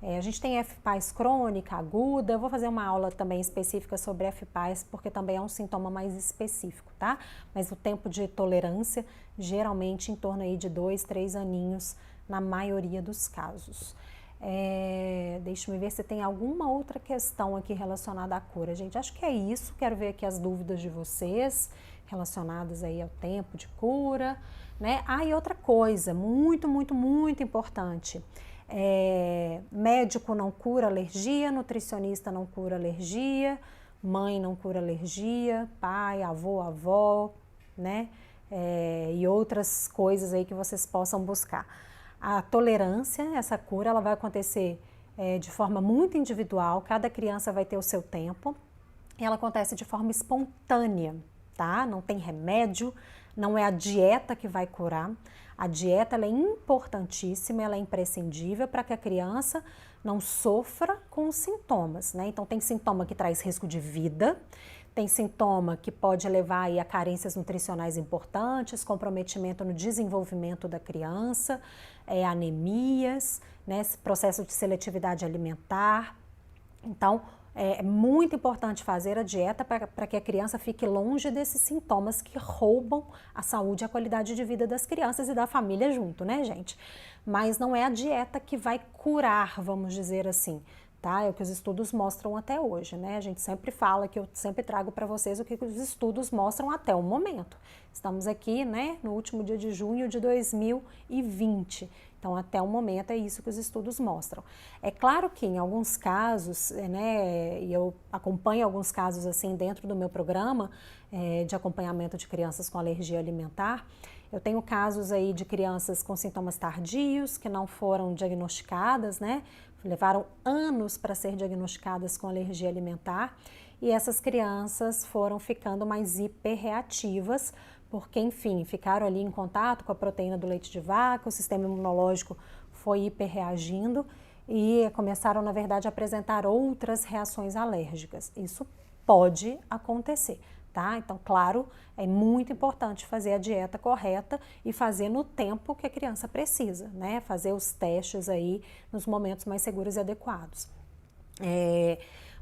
A gente tem FPAS crônica, aguda, eu vou fazer uma aula também específica sobre FPAS, porque também é um sintoma mais específico, tá? Mas o tempo de tolerância, geralmente em torno aí de 2, 3 aninhos, na maioria dos casos. Deixa eu ver se tem alguma outra questão aqui relacionada à cura, gente. Acho que é isso, quero ver aqui as dúvidas de vocês, relacionadas aí ao tempo de cura, né? E outra coisa, muito, muito, muito importante. Médico não cura alergia, nutricionista não cura alergia, mãe não cura alergia, pai, avô, avó, né? E outras coisas aí que vocês possam buscar. A tolerância, essa cura, ela vai acontecer de forma muito individual, cada criança vai ter o seu tempo, e ela acontece de forma espontânea, tá? Não tem remédio, não é a dieta que vai curar. A dieta ela é importantíssima, ela é imprescindível para que a criança não sofra com os sintomas, né? Então tem sintoma que traz risco de vida, tem sintoma que pode levar aí a carências nutricionais importantes, comprometimento no desenvolvimento da criança, anemias, né? Esse processo de seletividade alimentar. Então, é muito importante fazer a dieta para que a criança fique longe desses sintomas que roubam a saúde e a qualidade de vida das crianças e da família junto, né, gente? Mas não é a dieta que vai curar, vamos dizer assim, tá? É o que os estudos mostram até hoje, né? A gente sempre fala que eu sempre trago para vocês o que os estudos mostram até o momento. Estamos aqui, né, no último dia de junho de 2020. Então, até o momento é isso que os estudos mostram. É claro que em alguns casos, né, e eu acompanho alguns casos assim dentro do meu programa de acompanhamento de crianças com alergia alimentar, eu tenho casos aí de crianças com sintomas tardios que não foram diagnosticadas, né, levaram anos para ser diagnosticadas com alergia alimentar e essas crianças foram ficando mais hiperreativas porque, enfim, ficaram ali em contato com a proteína do leite de vaca, o sistema imunológico foi hiperreagindo e começaram, na verdade, a apresentar outras reações alérgicas. Isso pode acontecer, tá? Então, claro, é muito importante fazer a dieta correta e fazer no tempo que a criança precisa, né? Fazer os testes aí nos momentos mais seguros e adequados.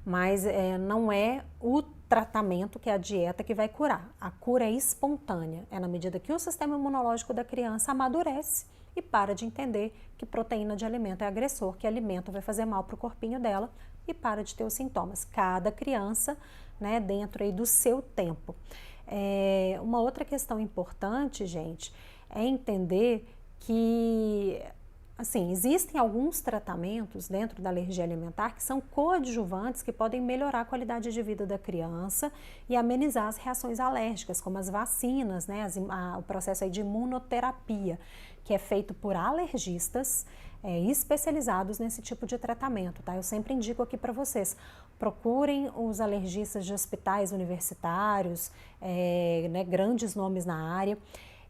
Mas não é o tratamento, que é a dieta, que vai curar. A cura é espontânea, é na medida que o sistema imunológico da criança amadurece e para de entender que proteína de alimento é agressor, que alimento vai fazer mal para o corpinho dela e para de ter os sintomas. Cada criança, né, dentro aí do seu tempo. Uma outra questão importante, gente, é entender que assim, existem alguns tratamentos dentro da alergia alimentar que são coadjuvantes que podem melhorar a qualidade de vida da criança e amenizar as reações alérgicas, como as vacinas, né, o processo aí de imunoterapia, que é feito por alergistas especializados nesse tipo de tratamento, tá? Eu sempre indico aqui para vocês, procurem os alergistas de hospitais universitários, né, grandes nomes na área.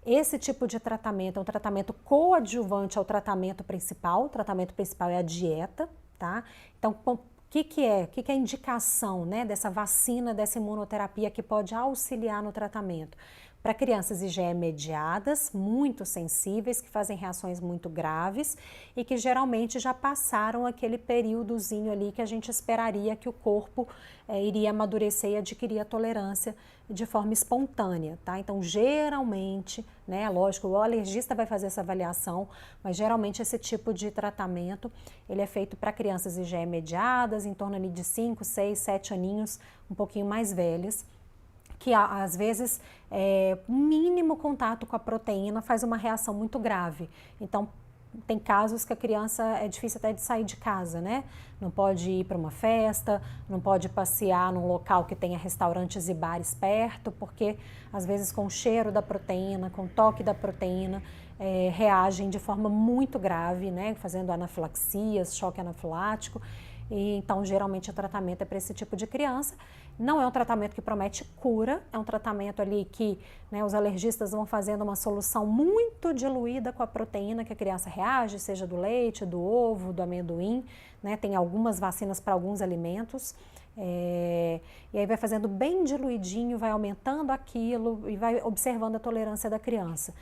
Esse tipo de tratamento é um tratamento coadjuvante ao tratamento principal. O tratamento principal é a dieta, tá? Então, o que é a indicação, né, dessa vacina, dessa imunoterapia que pode auxiliar no tratamento? Para crianças IgE mediadas, muito sensíveis, que fazem reações muito graves e que geralmente já passaram aquele períodozinho ali que a gente esperaria que o corpo iria amadurecer e adquirir a tolerância de forma espontânea, tá? Então, geralmente, né, lógico, o alergista vai fazer essa avaliação, mas geralmente esse tipo de tratamento, ele é feito para crianças IgE mediadas, em torno ali de 5, 6, 7 aninhos, um pouquinho mais velhas, que às vezes o mínimo contato com a proteína faz uma reação muito grave. Então, tem casos que a criança é difícil até de sair de casa, né? Não pode ir para uma festa, não pode passear num local que tenha restaurantes e bares perto, porque às vezes com o cheiro da proteína, com o toque da proteína, reagem de forma muito grave, né? Fazendo anafilaxias, choque anafilático. E, então, geralmente o tratamento é para esse tipo de criança. Não é um tratamento que promete cura, é um tratamento ali que, né, os alergistas vão fazendo uma solução muito diluída com a proteína que a criança reage, seja do leite, do ovo, do amendoim, né? Tem algumas vacinas para alguns alimentos. E aí vai fazendo bem diluidinho, vai aumentando aquilo e vai observando a tolerância da criança.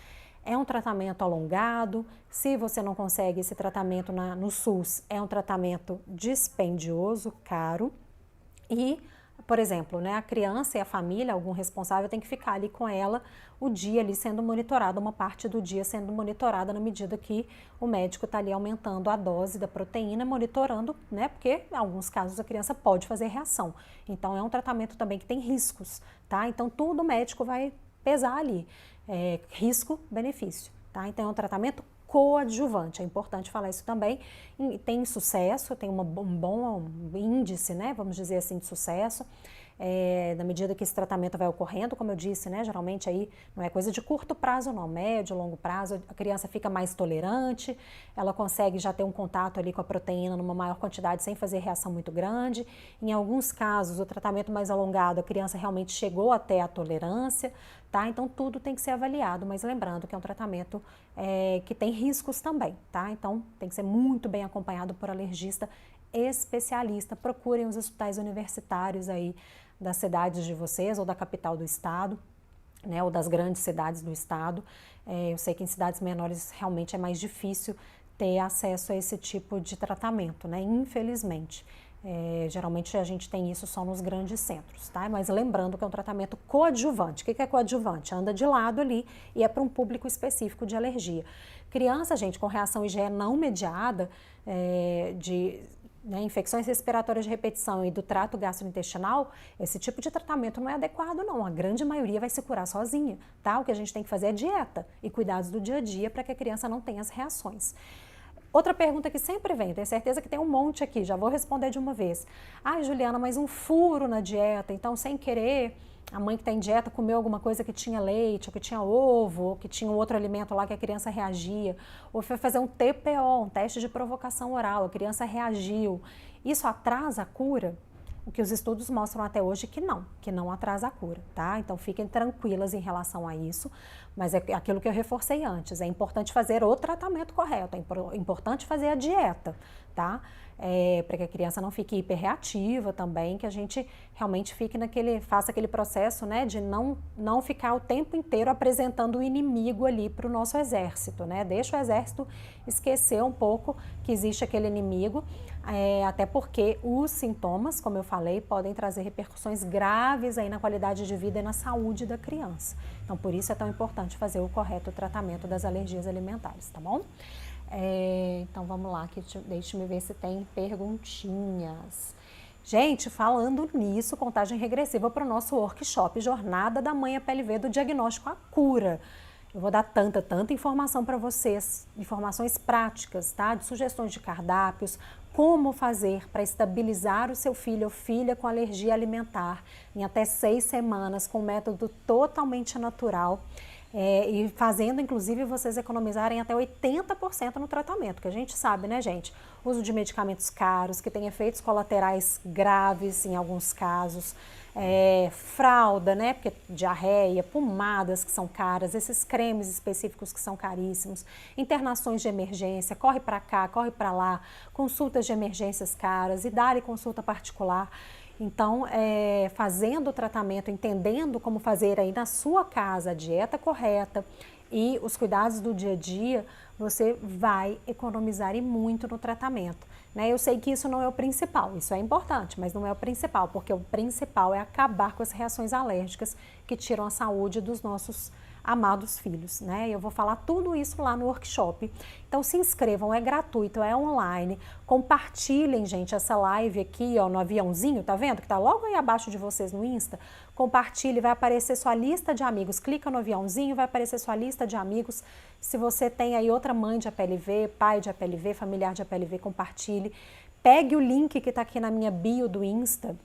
é um tratamento alongado. Se você não consegue esse tratamento no SUS, é um tratamento dispendioso, caro. E, por exemplo, né, a criança e a família, algum responsável tem que ficar ali com ela o dia ali sendo monitorada, uma parte do dia sendo monitorada na medida que o médico está ali aumentando a dose da proteína, monitorando, né, porque em alguns casos a criança pode fazer reação. Então é um tratamento também que tem riscos, tá? Então tudo o médico vai pesar ali, risco-benefício, tá? Então é um tratamento coadjuvante, é importante falar isso também, tem sucesso, tem um bom índice, né, vamos dizer assim, de sucesso, na medida que esse tratamento vai ocorrendo, como eu disse, né, geralmente aí não é coisa de curto prazo não, médio, longo prazo, a criança fica mais tolerante, ela consegue já ter um contato ali com a proteína numa maior quantidade sem fazer reação muito grande. Em alguns casos, o tratamento mais alongado, a criança realmente chegou até a tolerância, tá? Então tudo tem que ser avaliado, mas lembrando que é um tratamento que tem riscos também, tá? Então tem que ser muito bem acompanhado por alergista especialista. Procurem os hospitais universitários aí das cidades de vocês ou da capital do estado, né, ou das grandes cidades do estado. Eu sei que em cidades menores realmente é mais difícil ter acesso a esse tipo de tratamento, né, infelizmente. Geralmente a gente tem isso só nos grandes centros, tá? Mas lembrando que é um tratamento coadjuvante. O que é coadjuvante? Anda de lado ali e é para um público específico de alergia. Criança, gente, com reação IgE não mediada, infecções respiratórias de repetição e do trato gastrointestinal, esse tipo de tratamento não é adequado não, a grande maioria vai se curar sozinha, tá? O que a gente tem que fazer é dieta e cuidados do dia a dia para que a criança não tenha as reações. Outra pergunta que sempre vem, tenho certeza que tem um monte aqui, já vou responder de uma vez. Ai, Juliana, mas um furo na dieta, então sem querer, a mãe que está em dieta comeu alguma coisa que tinha leite, ou que tinha ovo, ou que tinha um outro alimento lá que a criança reagia, ou foi fazer um TPO, um teste de provocação oral, a criança reagiu. Isso atrasa a cura? O que os estudos mostram até hoje que não atrasa a cura, tá? Então fiquem tranquilas em relação a isso, mas é aquilo que eu reforcei antes, é importante fazer o tratamento correto, é importante fazer a dieta, tá? Para que a criança não fique hiperreativa também, que a gente realmente faça aquele processo, né, de não ficar o tempo inteiro apresentando o inimigo ali para o nosso exército, né? Deixa o exército esquecer um pouco que existe aquele inimigo, até porque os sintomas, como eu falei, podem trazer repercussões graves aí na qualidade de vida e na saúde da criança. Então, por isso é tão importante fazer o correto tratamento das alergias alimentares, tá bom? Então, vamos lá, deixa-me ver se tem perguntinhas. Gente, falando nisso, contagem regressiva para o nosso workshop Jornada da Mãe APLV do Diagnóstico à Cura. Eu vou dar tanta informação para vocês, informações práticas, tá? De sugestões de cardápios, como fazer para estabilizar o seu filho ou filha com alergia alimentar em até 6 semanas, com um método totalmente natural. E fazendo, inclusive, vocês economizarem até 80% no tratamento, que a gente sabe, né, gente? Uso de medicamentos caros, que tem efeitos colaterais graves em alguns casos, fralda, né, porque diarreia, pomadas que são caras, esses cremes específicos que são caríssimos, internações de emergência, corre para cá, corre para lá, consultas de emergências caras, idade e consulta particular. Então, fazendo o tratamento, entendendo como fazer aí na sua casa a dieta correta e os cuidados do dia a dia, você vai economizar e muito no tratamento, né? Eu sei que isso não é o principal, isso é importante, mas não é o principal, porque o principal é acabar com as reações alérgicas que tiram a saúde dos nossos amados filhos, né? Eu vou falar tudo isso lá no workshop. Então se inscrevam, é gratuito, é online. Compartilhem, gente, essa live aqui, ó, no aviãozinho, tá vendo? Que tá logo aí abaixo de vocês no Insta. Compartilhe, vai aparecer sua lista de amigos. Clica no aviãozinho, vai aparecer sua lista de amigos. Se você tem aí outra mãe de APLV, pai de APLV, familiar de APLV, compartilhe. Pegue o link que tá aqui na minha bio do Insta.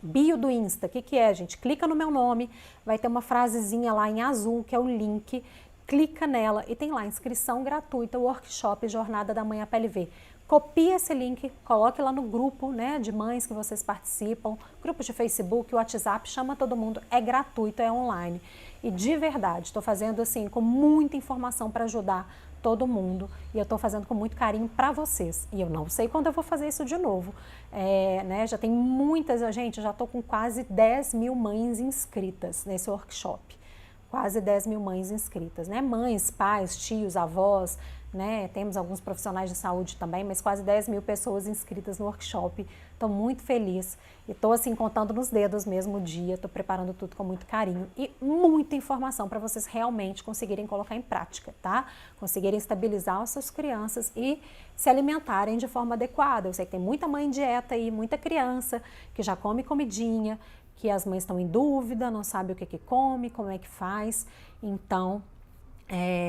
Bio do Insta, o que é, gente? Clica no meu nome, vai ter uma frasezinha lá em azul, que é o link, clica nela e tem lá inscrição gratuita, workshop Jornada da Mãe APLV. Copie esse link, coloque lá no grupo, né, de mães que vocês participam, grupos de Facebook, WhatsApp, chama todo mundo, é gratuito, é online. E de verdade, estou fazendo assim com muita informação para ajudar todo mundo e eu estou fazendo com muito carinho para vocês. E eu não sei quando eu vou fazer isso de novo. Né, já tem muitas, gente, eu já estou com quase 10 mil mães inscritas nesse workshop. quase 10 mil mães inscritas, né? Mães, pais, tios, avós, né? Temos alguns profissionais de saúde também, mas quase 10 mil pessoas inscritas no workshop. Estou muito feliz e estou assim contando nos dedos mesmo o dia, estou preparando tudo com muito carinho e muita informação para vocês realmente conseguirem colocar em prática, tá? Conseguirem estabilizar as suas crianças e se alimentarem de forma adequada. Eu sei que tem muita mãe em dieta e muita criança que já come comidinha, que as mães estão em dúvida, não sabem o que come, como é que faz. Então,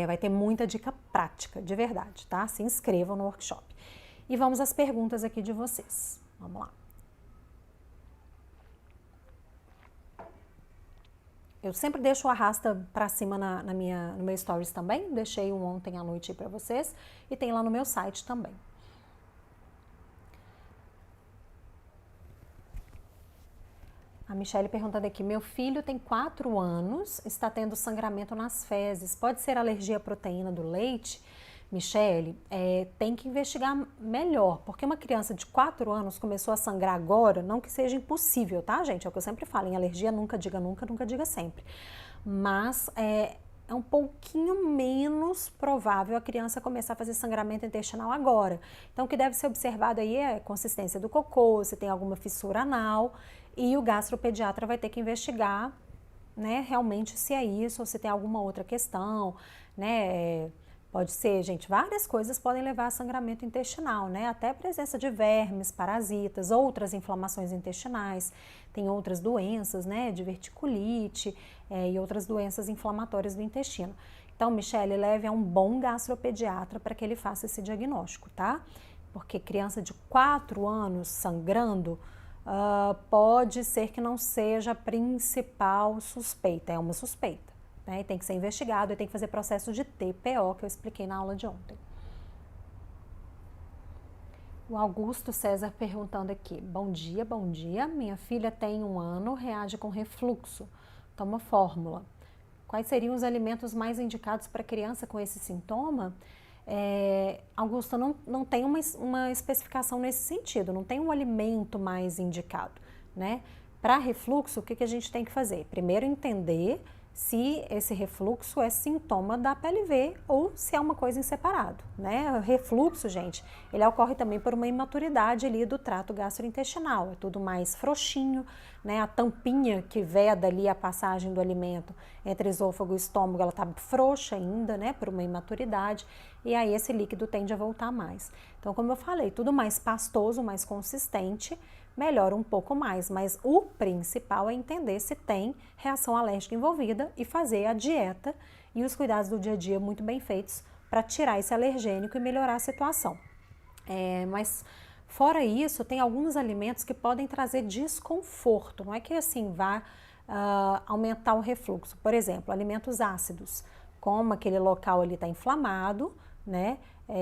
vai ter muita dica prática, de verdade, tá? Se inscrevam no workshop. E vamos às perguntas aqui de vocês. Vamos lá. Eu sempre deixo o arrasta pra cima no meu stories também. Deixei um ontem à noite aí pra vocês. E tem lá no meu site também. A Michelle perguntando aqui, meu filho tem 4 anos, está tendo sangramento nas fezes, pode ser alergia à proteína do leite? Michelle, tem que investigar melhor, porque uma criança de 4 anos começou a sangrar agora, não que seja impossível, tá, gente? É o que eu sempre falo, em alergia nunca diga nunca, nunca diga sempre. Mas é um pouquinho menos provável a criança começar a fazer sangramento intestinal agora. Então, o que deve ser observado aí é a consistência do cocô, se tem alguma fissura anal, e o gastropediatra vai ter que investigar, né, realmente se é isso ou se tem alguma outra questão, né? Pode ser, gente, várias coisas podem levar a sangramento intestinal, né? Até a presença de vermes, parasitas, outras inflamações intestinais, tem outras doenças, né? Diverticulite e outras doenças inflamatórias do intestino. Então, Michelle, leve a um bom gastropediatra para que ele faça esse diagnóstico, tá? Porque criança de 4 anos sangrando, pode ser que não seja a principal suspeita, é uma suspeita, né? E tem que ser investigado e tem que fazer processo de TPO, que eu expliquei na aula de ontem. O Augusto César perguntando aqui, bom dia, minha filha tem 1 ano, reage com refluxo, toma fórmula. Quais seriam os alimentos mais indicados para criança com esse sintoma? Augusto, não tem uma especificação nesse sentido, não tem um alimento mais indicado, né? Para refluxo, o que a gente tem que fazer? Primeiro entender se esse refluxo é sintoma da PLV ou se é uma coisa em separado, né? O refluxo, gente, ele ocorre também por uma imaturidade ali do trato gastrointestinal, é tudo mais frouxinho, né? A tampinha que veda ali a passagem do alimento entre esôfago e estômago, ela tá frouxa ainda, né? Por uma imaturidade, e aí esse líquido tende a voltar mais. Então, como eu falei, tudo mais pastoso, mais consistente, melhora um pouco mais, mas o principal é entender se tem reação alérgica envolvida e fazer a dieta e os cuidados do dia a dia muito bem feitos para tirar esse alergênico e melhorar a situação. Mas fora isso, tem alguns alimentos que podem trazer desconforto, não é que assim vá aumentar o refluxo. Por exemplo, alimentos ácidos, como aquele local ali está inflamado, né?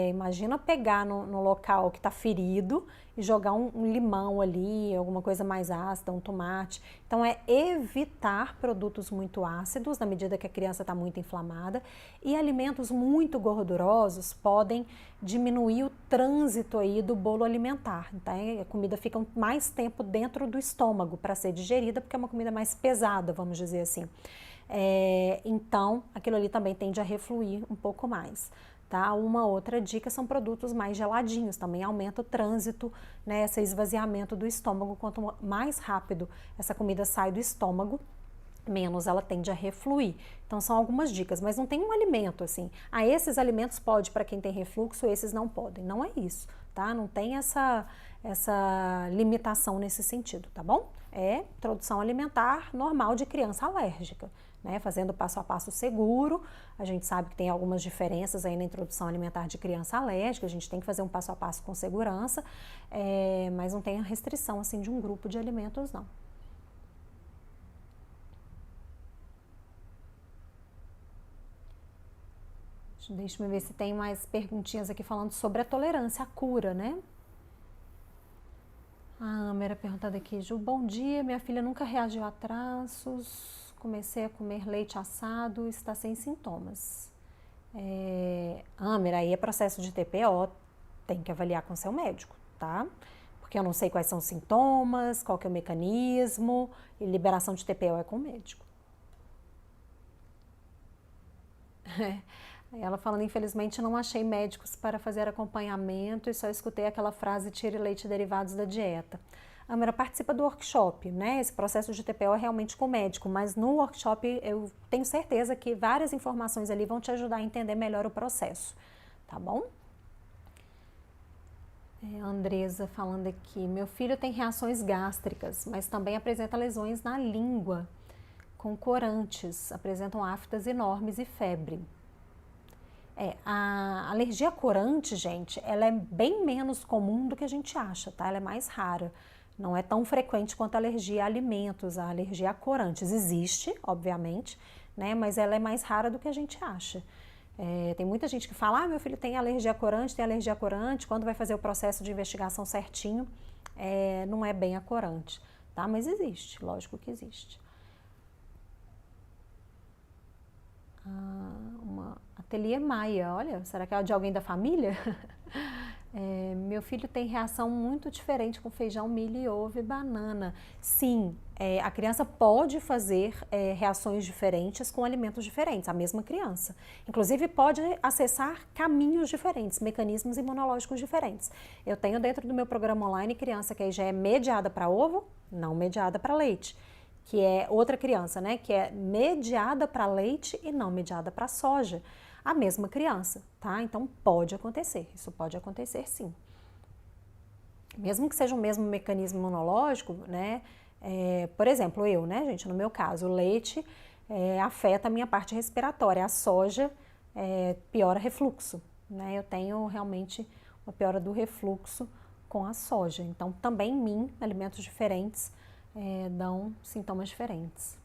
Imagina pegar no local que está ferido e jogar um limão ali, alguma coisa mais ácida, um tomate. Então, evitar produtos muito ácidos na medida que a criança está muito inflamada, e alimentos muito gordurosos podem diminuir o trânsito aí do bolo alimentar. Então, a comida fica mais tempo dentro do estômago para ser digerida, porque é uma comida mais pesada, vamos dizer assim. Então, aquilo ali também tende a refluir um pouco mais. Tá? Uma outra dica são produtos mais geladinhos, também aumenta o trânsito, né, esse esvaziamento do estômago. Quanto mais rápido essa comida sai do estômago, menos ela tende a refluir. Então são algumas dicas, mas não tem um alimento assim, esses alimentos pode para quem tem refluxo, esses não podem. Não é isso, tá? Não tem essa limitação nesse sentido, tá bom? É introdução alimentar normal de criança alérgica, né? Fazendo passo a passo seguro. A gente sabe que tem algumas diferenças aí na introdução alimentar de criança alérgica, a gente tem que fazer um passo a passo com segurança, mas não tem a restrição assim de um grupo de alimentos, não. Deixa eu ver se tem mais perguntinhas aqui falando sobre a tolerância à cura, né? A Amera perguntando aqui, Ju, bom dia, minha filha nunca reagiu a traços, comecei a comer leite assado, está sem sintomas. Amera, aí é processo de TPO, tem que avaliar com seu médico, tá? Porque eu não sei quais são os sintomas, qual que é o mecanismo, e liberação de TPO é com o médico. Aí ela falando, infelizmente não achei médicos para fazer acompanhamento e só escutei aquela frase, tire leite e derivados da dieta. Amara, participa do workshop, né? Esse processo de TPO é realmente com o médico, mas no workshop eu tenho certeza que várias informações ali vão te ajudar a entender melhor o processo, tá bom? A Andresa falando aqui, meu filho tem reações gástricas, mas também apresenta lesões na língua, com corantes, apresentam aftas enormes e febre. A alergia a corante, gente, ela é bem menos comum do que a gente acha, tá? Ela é mais rara. Não é tão frequente quanto a alergia a alimentos, a alergia a corantes. Existe, obviamente, né? Mas ela é mais rara do que a gente acha. Tem muita gente que fala, meu filho tem alergia a corante, quando vai fazer o processo de investigação certinho, não é bem a corante, tá? Mas existe, lógico que existe. Uma Ateliê Maia, olha, será que é de alguém da família? Meu filho tem reação muito diferente com feijão, milho, ovo e banana. Sim, a criança pode fazer reações diferentes com alimentos diferentes, a mesma criança. Inclusive pode acessar caminhos diferentes, mecanismos imunológicos diferentes. Eu tenho dentro do meu programa online criança que aí já é mediada para ovo, não mediada para leite. Que é outra criança, né, que é mediada para leite e não mediada para soja. A mesma criança, tá? Então pode acontecer, isso pode acontecer sim. Mesmo que seja o mesmo mecanismo imunológico, né, por exemplo, eu, né, gente, no meu caso, o leite afeta a minha parte respiratória, a soja piora refluxo, né, eu tenho realmente uma piora do refluxo com a soja. Então também em mim, alimentos diferentes, dão sintomas diferentes.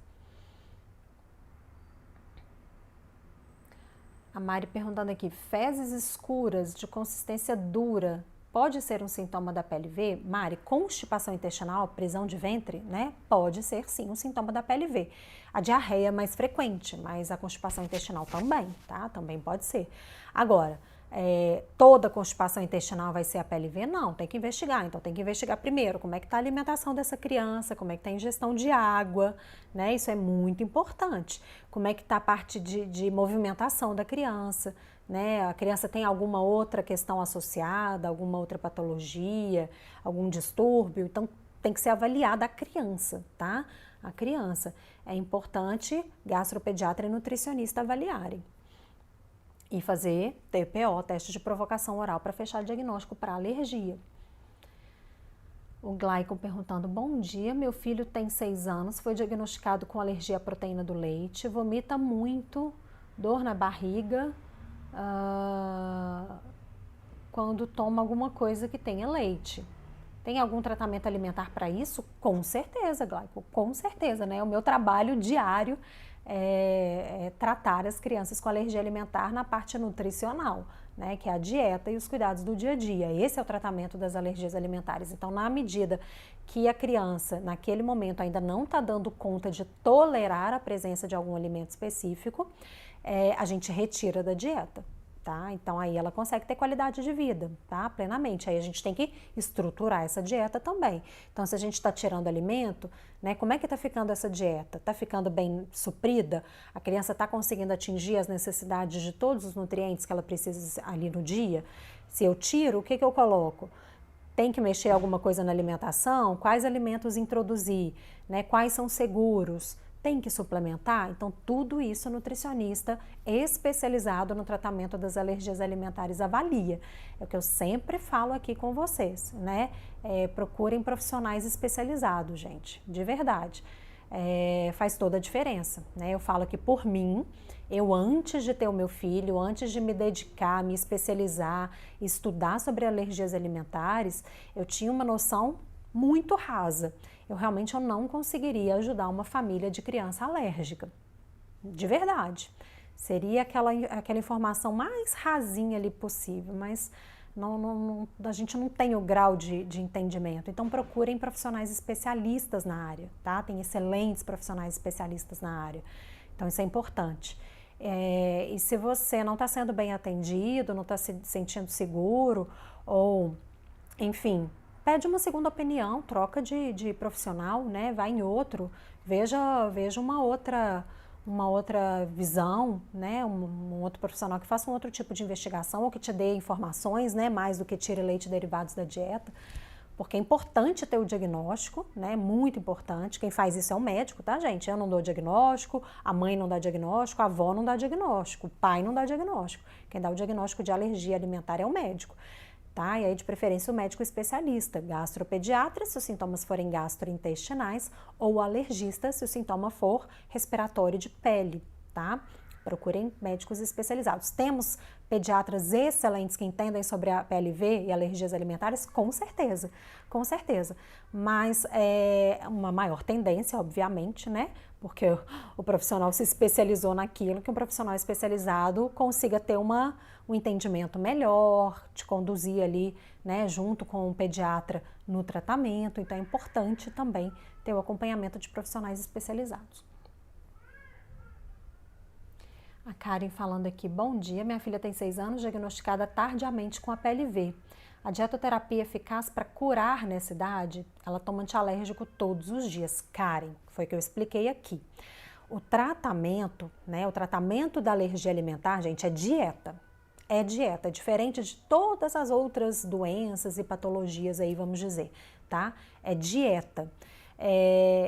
A Mari perguntando aqui, fezes escuras de consistência dura, pode ser um sintoma da PLV? Mari, constipação intestinal, prisão de ventre, né? Pode ser sim um sintoma da PLV. A diarreia é mais frequente, mas a constipação intestinal também, tá? Também pode ser. Agora, toda constipação intestinal vai ser a PLV? Não, tem que investigar. Então tem que investigar primeiro como é que está a alimentação dessa criança, como é que está a ingestão de água, né? Isso é muito importante. Como é que está a parte de movimentação da criança, né? A criança tem alguma outra questão associada, alguma outra patologia, algum distúrbio, então tem que ser avaliada a criança, tá? A criança. É importante gastropediatra e nutricionista avaliarem. E fazer TPO, teste de provocação oral, para fechar diagnóstico para alergia. O Glaicon perguntando, bom dia, meu filho tem 6 anos, foi diagnosticado com alergia à proteína do leite, vomita muito, dor na barriga, quando toma alguma coisa que tenha leite. Tem algum tratamento alimentar para isso? Com certeza, Glaicon, com certeza, né? O meu trabalho diário tratar as crianças com alergia alimentar na parte nutricional, né, que é a dieta e os cuidados do dia a dia. Esse é o tratamento das alergias alimentares. Então, na medida que a criança, naquele momento, ainda não está dando conta de tolerar a presença de algum alimento específico, a gente retira da dieta. Tá? Então aí ela consegue ter qualidade de vida, tá? Plenamente. Aí a gente tem que estruturar essa dieta também. Então se a gente está tirando alimento, né? Como é que está ficando essa dieta? Está ficando bem suprida? A criança está conseguindo atingir as necessidades de todos os nutrientes que ela precisa ali no dia? Se eu tiro, o que eu coloco? Tem que mexer alguma coisa na alimentação? Quais alimentos introduzir? Né? Quais são seguros? Tem que suplementar? Então, tudo isso o nutricionista especializado no tratamento das alergias alimentares avalia. É o que eu sempre falo aqui com vocês, né? Procurem profissionais especializados, gente, de verdade. Faz toda a diferença, né? Eu falo que por mim, eu antes de ter o meu filho, antes de me dedicar, me especializar, estudar sobre alergias alimentares, eu tinha uma noção muito rasa. Eu não conseguiria ajudar uma família de criança alérgica, de verdade. Seria aquela informação mais rasinha ali possível, mas a gente não tem o grau de entendimento. Então procurem profissionais especialistas na área, tá? Tem excelentes profissionais especialistas na área, então isso é importante. E se você não está sendo bem atendido, não está se sentindo seguro, ou enfim, pede uma segunda opinião, troca de profissional, né? Vai em outro, veja uma outra uma outra visão, né, um outro profissional que faça um outro tipo de investigação ou que te dê informações, né, mais do que tire leite e derivados da dieta, porque é importante ter o diagnóstico, né, muito importante. Quem faz isso é o médico, tá, gente? Eu não dou diagnóstico, a mãe não dá diagnóstico, a avó não dá diagnóstico, o pai não dá diagnóstico. Quem dá o diagnóstico de alergia alimentar é o médico. Tá? E aí, de preferência, o médico especialista, gastropediatra, se os sintomas forem gastrointestinais, ou alergista, se o sintoma for respiratório de pele, tá? Procurem médicos especializados. Temos pediatras excelentes que entendem sobre a PLV e alergias alimentares? Com certeza, com certeza. Mas é uma maior tendência, obviamente, né? Porque o profissional se especializou naquilo, que um profissional especializado consiga ter um entendimento melhor, te conduzir ali, né, junto com o pediatra no tratamento. Então é importante também ter o acompanhamento de profissionais especializados. A Karen falando aqui, bom dia, minha filha tem 6 anos, diagnosticada tardiamente com a PLV. A dietoterapia é eficaz para curar nessa idade? Ela toma antialérgico todos os dias. Karen, foi o que eu expliquei aqui. O tratamento, né, o tratamento da alergia alimentar, gente, é dieta. É dieta, diferente de todas as outras doenças e patologias aí, vamos dizer, tá? É dieta.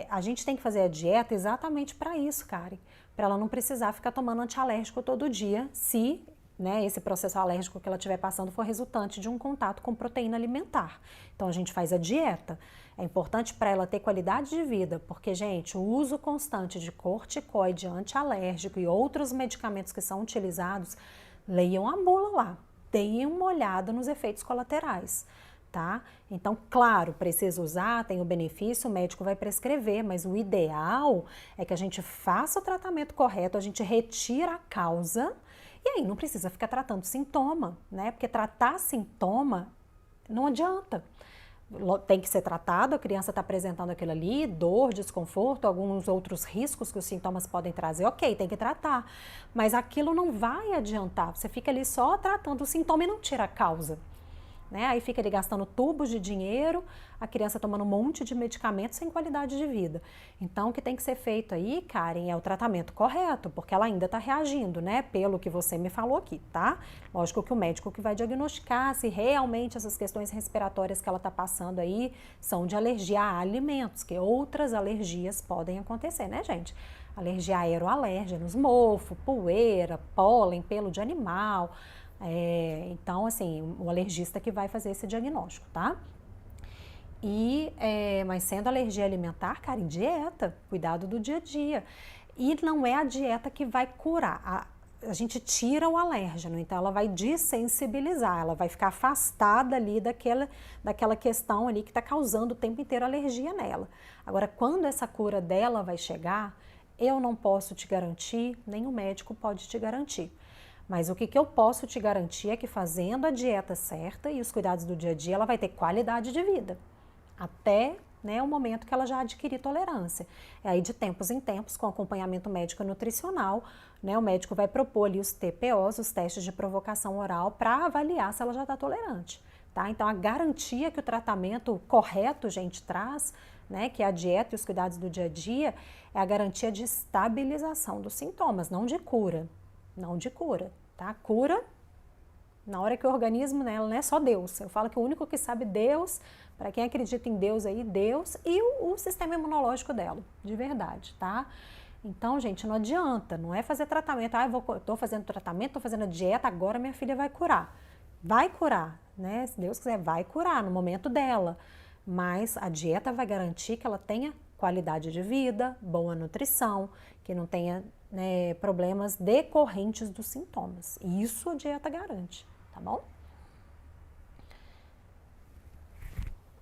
A gente tem que fazer a dieta exatamente para isso, Karen, para ela não precisar ficar tomando antialérgico todo dia, se, né, esse processo alérgico que ela estiver passando for resultante de um contato com proteína alimentar. Então a gente faz a dieta. É importante para ela ter qualidade de vida, porque, gente, o uso constante de corticoide, antialérgico e outros medicamentos que são utilizados, leiam a bula lá, deem uma olhada nos efeitos colaterais. Tá? Então, claro, precisa usar, tem o benefício, o médico vai prescrever, mas o ideal é que a gente faça o tratamento correto, a gente retira a causa e aí não precisa ficar tratando sintoma, né? Porque tratar sintoma não adianta. Tem que ser tratado, a criança está apresentando aquilo ali, dor, desconforto, alguns outros riscos que os sintomas podem trazer, ok, tem que tratar. Mas aquilo não vai adiantar, você fica ali só tratando o sintoma e não tira a causa. Né? Aí fica ali gastando tubos de dinheiro, a criança tomando um monte de medicamentos sem qualidade de vida. Então, o que tem que ser feito aí, Karen, é o tratamento correto, porque ela ainda está reagindo, né? Pelo que você me falou aqui, tá? Lógico que o médico que vai diagnosticar se realmente essas questões respiratórias que ela está passando aí são de alergia a alimentos, que outras alergias podem acontecer, né, gente? Alergia a aeroalérgenos, mofo, poeira, pólen, pelo de animal. Então, assim, o alergista que vai fazer esse diagnóstico, tá? Mas sendo alergia alimentar, cara, em dieta, cuidado do dia a dia. E não é a dieta que vai curar, a gente tira o alérgeno, então ela vai dessensibilizar, ela vai ficar afastada ali daquela questão ali que está causando o tempo inteiro alergia nela. Agora, quando essa cura dela vai chegar, eu não posso te garantir, nem o médico pode te garantir. Mas o que eu posso te garantir é que fazendo a dieta certa e os cuidados do dia a dia, ela vai ter qualidade de vida. Até, né, o momento que ela já adquirir tolerância. E aí, de tempos em tempos, com acompanhamento médico e nutricional, né, o médico vai propor ali os TPOs, os testes de provocação oral, para avaliar se ela já está tolerante. Tá? Então, a garantia que o tratamento correto, gente, traz, né, que é a dieta e os cuidados do dia a dia, é a garantia de estabilização dos sintomas, não de cura. Não de cura, tá? Cura, na hora que o organismo, né, não é só Deus. Eu falo que o único que sabe Deus, para quem acredita em Deus aí, Deus e o sistema imunológico dela, de verdade, tá? Então, gente, não adianta, não é fazer tratamento, tô fazendo tratamento, tô fazendo dieta, agora minha filha vai curar. Vai curar, né? Se Deus quiser, vai curar no momento dela. Mas a dieta vai garantir que ela tenha qualidade de vida, boa nutrição, que não tenha, né, problemas decorrentes dos sintomas. Isso a dieta garante, tá bom?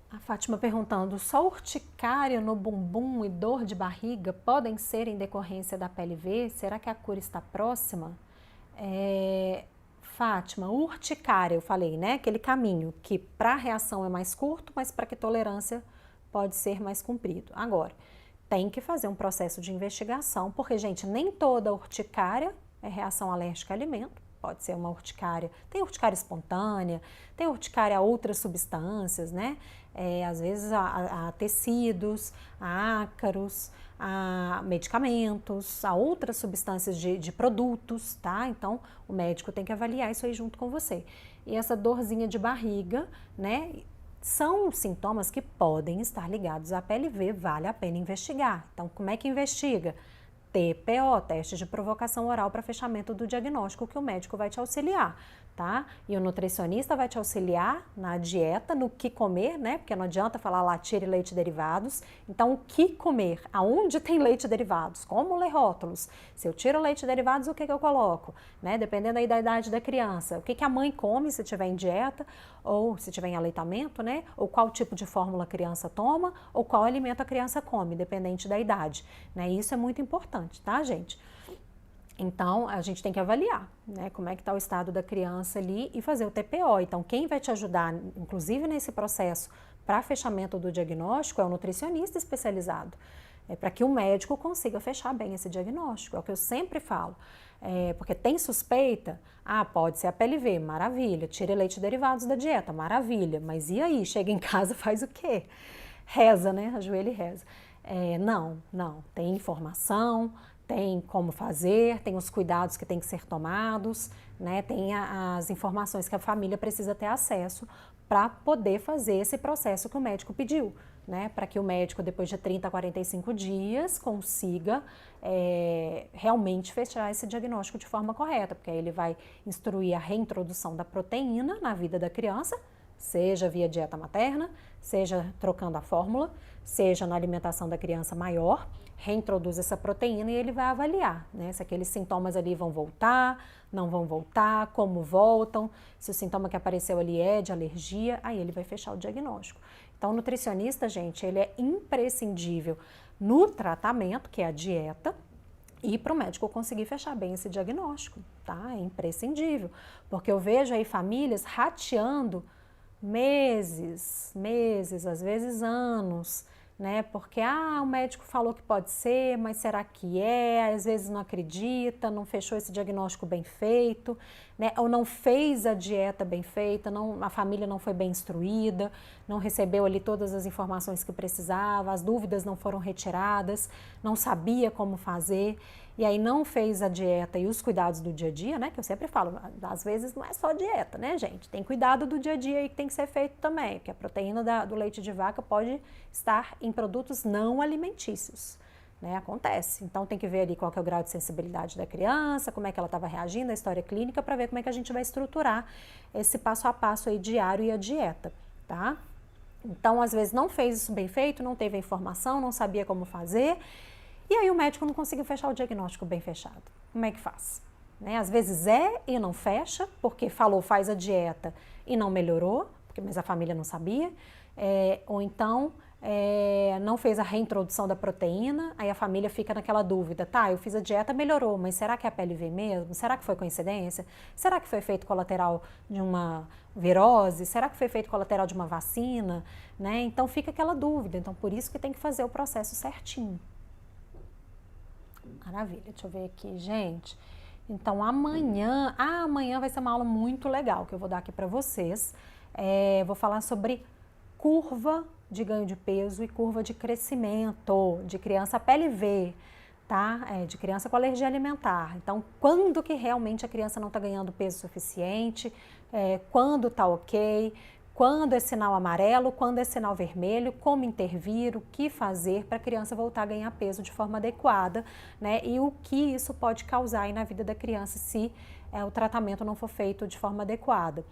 A Fátima perguntando, só urticária no bumbum e dor de barriga podem ser em decorrência da PLV? Será que a cura está próxima? Fátima, urticária, eu falei, né? Aquele caminho que para reação é mais curto, mas para que tolerância pode ser mais comprido. Agora, tem que fazer um processo de investigação, porque, gente, nem toda urticária é reação alérgica a alimento. Pode ser uma urticária, tem urticária espontânea, tem urticária a outras substâncias, né? às vezes a tecidos, a ácaros, a medicamentos, a outras substâncias de produtos, tá? Então, o médico tem que avaliar isso aí junto com você. E essa dorzinha de barriga, né? São sintomas que podem estar ligados à PLV, vale a pena investigar. Então, como é que investiga? TPO, teste de provocação oral para fechamento do diagnóstico, que o médico vai te auxiliar, tá? E o nutricionista vai te auxiliar na dieta, no que comer, né? Porque não adianta falar lá, tire leite e derivados. Então, o que comer? Aonde tem leite e derivados? Como ler rótulos? Se eu tiro leite e derivados, o que eu coloco? Né? Dependendo aí da idade da criança. O que a mãe come se tiver em dieta, ou se tiver em aleitamento, né? Ou qual tipo de fórmula a criança toma, ou qual alimento a criança come, dependente da idade, né? Isso é muito importante, tá, gente? Então, a gente tem que avaliar, né, como é que está o estado da criança ali e fazer o TPO. Então, quem vai te ajudar, inclusive nesse processo para fechamento do diagnóstico, é o nutricionista especializado. É para que o médico consiga fechar bem esse diagnóstico, é o que eu sempre falo. Porque tem suspeita, pode ser a PLV, maravilha, tira leite e derivados da dieta, maravilha, mas e aí, chega em casa, faz o quê? Reza, né, ajoelha e reza. Não, tem informação, tem como fazer, tem os cuidados que tem que ser tomados, né? Tem as informações que a família precisa ter acesso para poder fazer esse processo que o médico pediu, né? Para que o médico, depois de 30 a 45 dias, consiga realmente fechar esse diagnóstico de forma correta, porque aí ele vai instruir a reintrodução da proteína na vida da criança, seja via dieta materna, seja trocando a fórmula, seja na alimentação da criança maior, reintroduz essa proteína e ele vai avaliar, né, se aqueles sintomas ali vão voltar, não vão voltar, como voltam, se o sintoma que apareceu ali é de alergia, aí ele vai fechar o diagnóstico. Então, o nutricionista, gente, ele é imprescindível no tratamento, que é a dieta, e para o médico conseguir fechar bem esse diagnóstico, tá? É imprescindível, porque eu vejo aí famílias rateando meses, às vezes anos, né? Porque o médico falou que pode ser, mas será que é? Às vezes não acredita, não fechou esse diagnóstico bem feito, né? Ou não fez a dieta bem feita, a família não foi bem instruída, não recebeu ali todas as informações que precisava, as dúvidas não foram retiradas, não sabia como fazer. E aí não fez a dieta e os cuidados do dia a dia, né? Que eu sempre falo, às vezes não é só dieta, né, gente? Tem cuidado do dia a dia aí que tem que ser feito também, porque a proteína do leite de vaca pode estar em produtos não alimentícios, né? Acontece. Então tem que ver ali qual que é o grau de sensibilidade da criança, como é que ela estava reagindo, a história clínica, para ver como é que a gente vai estruturar esse passo a passo aí diário e a dieta, tá? Então, às vezes não fez isso bem feito, não teve a informação, não sabia como fazer, e aí o médico não conseguiu fechar o diagnóstico bem fechado. Como é que faz? Né? Às vezes e não fecha, porque falou faz a dieta e não melhorou, mas a família não sabia. Ou então não fez a reintrodução da proteína, aí a família fica naquela dúvida, tá, eu fiz a dieta, melhorou, mas será que é a PLV mesmo? Será que foi coincidência? Será que foi efeito colateral de uma virose? Será que foi efeito colateral de uma vacina? Né? Então fica aquela dúvida, então por isso que tem que fazer o processo certinho. Maravilha, deixa eu ver aqui, gente. Então, amanhã vai ser uma aula muito legal que eu vou dar aqui para vocês. Vou falar sobre curva de ganho de peso e curva de crescimento de criança PLV, tá? De criança com alergia alimentar. Então, quando que realmente a criança não está ganhando peso suficiente, quando está ok, quando é sinal amarelo, quando é sinal vermelho, como intervir, o que fazer para a criança voltar a ganhar peso de forma adequada, né? E o que isso pode causar aí na vida da criança se o tratamento não for feito de forma adequada.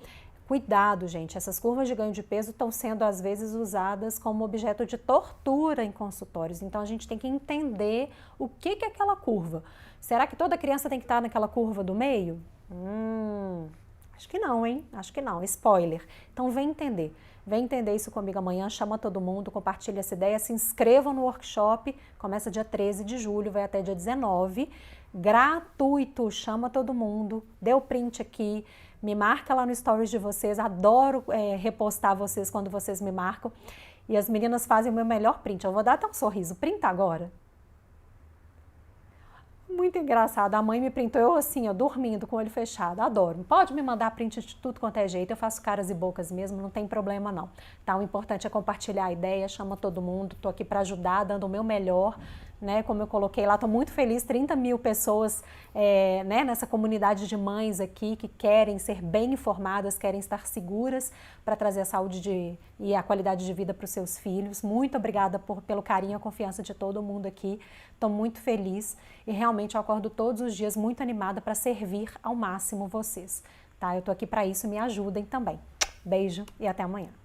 Cuidado, gente, essas curvas de ganho de peso estão sendo às vezes usadas como objeto de tortura em consultórios, então a gente tem que entender o que é aquela curva. Será que toda criança tem que estar naquela curva do meio? Acho que não, hein? Acho que não. Spoiler. Então vem entender isso comigo amanhã, chama todo mundo, compartilha essa ideia, se inscrevam no workshop, começa dia 13 de julho, vai até dia 19, gratuito, chama todo mundo, dê o print aqui, me marca lá no stories de vocês, adoro repostar vocês quando vocês me marcam, e as meninas fazem o meu melhor print, eu vou dar até um sorriso, printa agora. Muito engraçado. A mãe me printou, eu assim, ó, dormindo com o olho fechado. Adoro. Pode me mandar print de tudo quanto é jeito. Eu faço caras e bocas mesmo, não tem problema não. Tá? O importante é compartilhar a ideia, chama todo mundo. Tô aqui para ajudar, dando o meu melhor. Né, como eu coloquei lá, estou muito feliz, 30 mil pessoas né, nessa comunidade de mães aqui que querem ser bem informadas, querem estar seguras para trazer a saúde e a qualidade de vida para os seus filhos. Muito obrigada pelo carinho e a confiança de todo mundo aqui. Estou muito feliz e realmente eu acordo todos os dias muito animada para servir ao máximo vocês. Tá? Eu estou aqui para isso, me ajudem também. Beijo e até amanhã.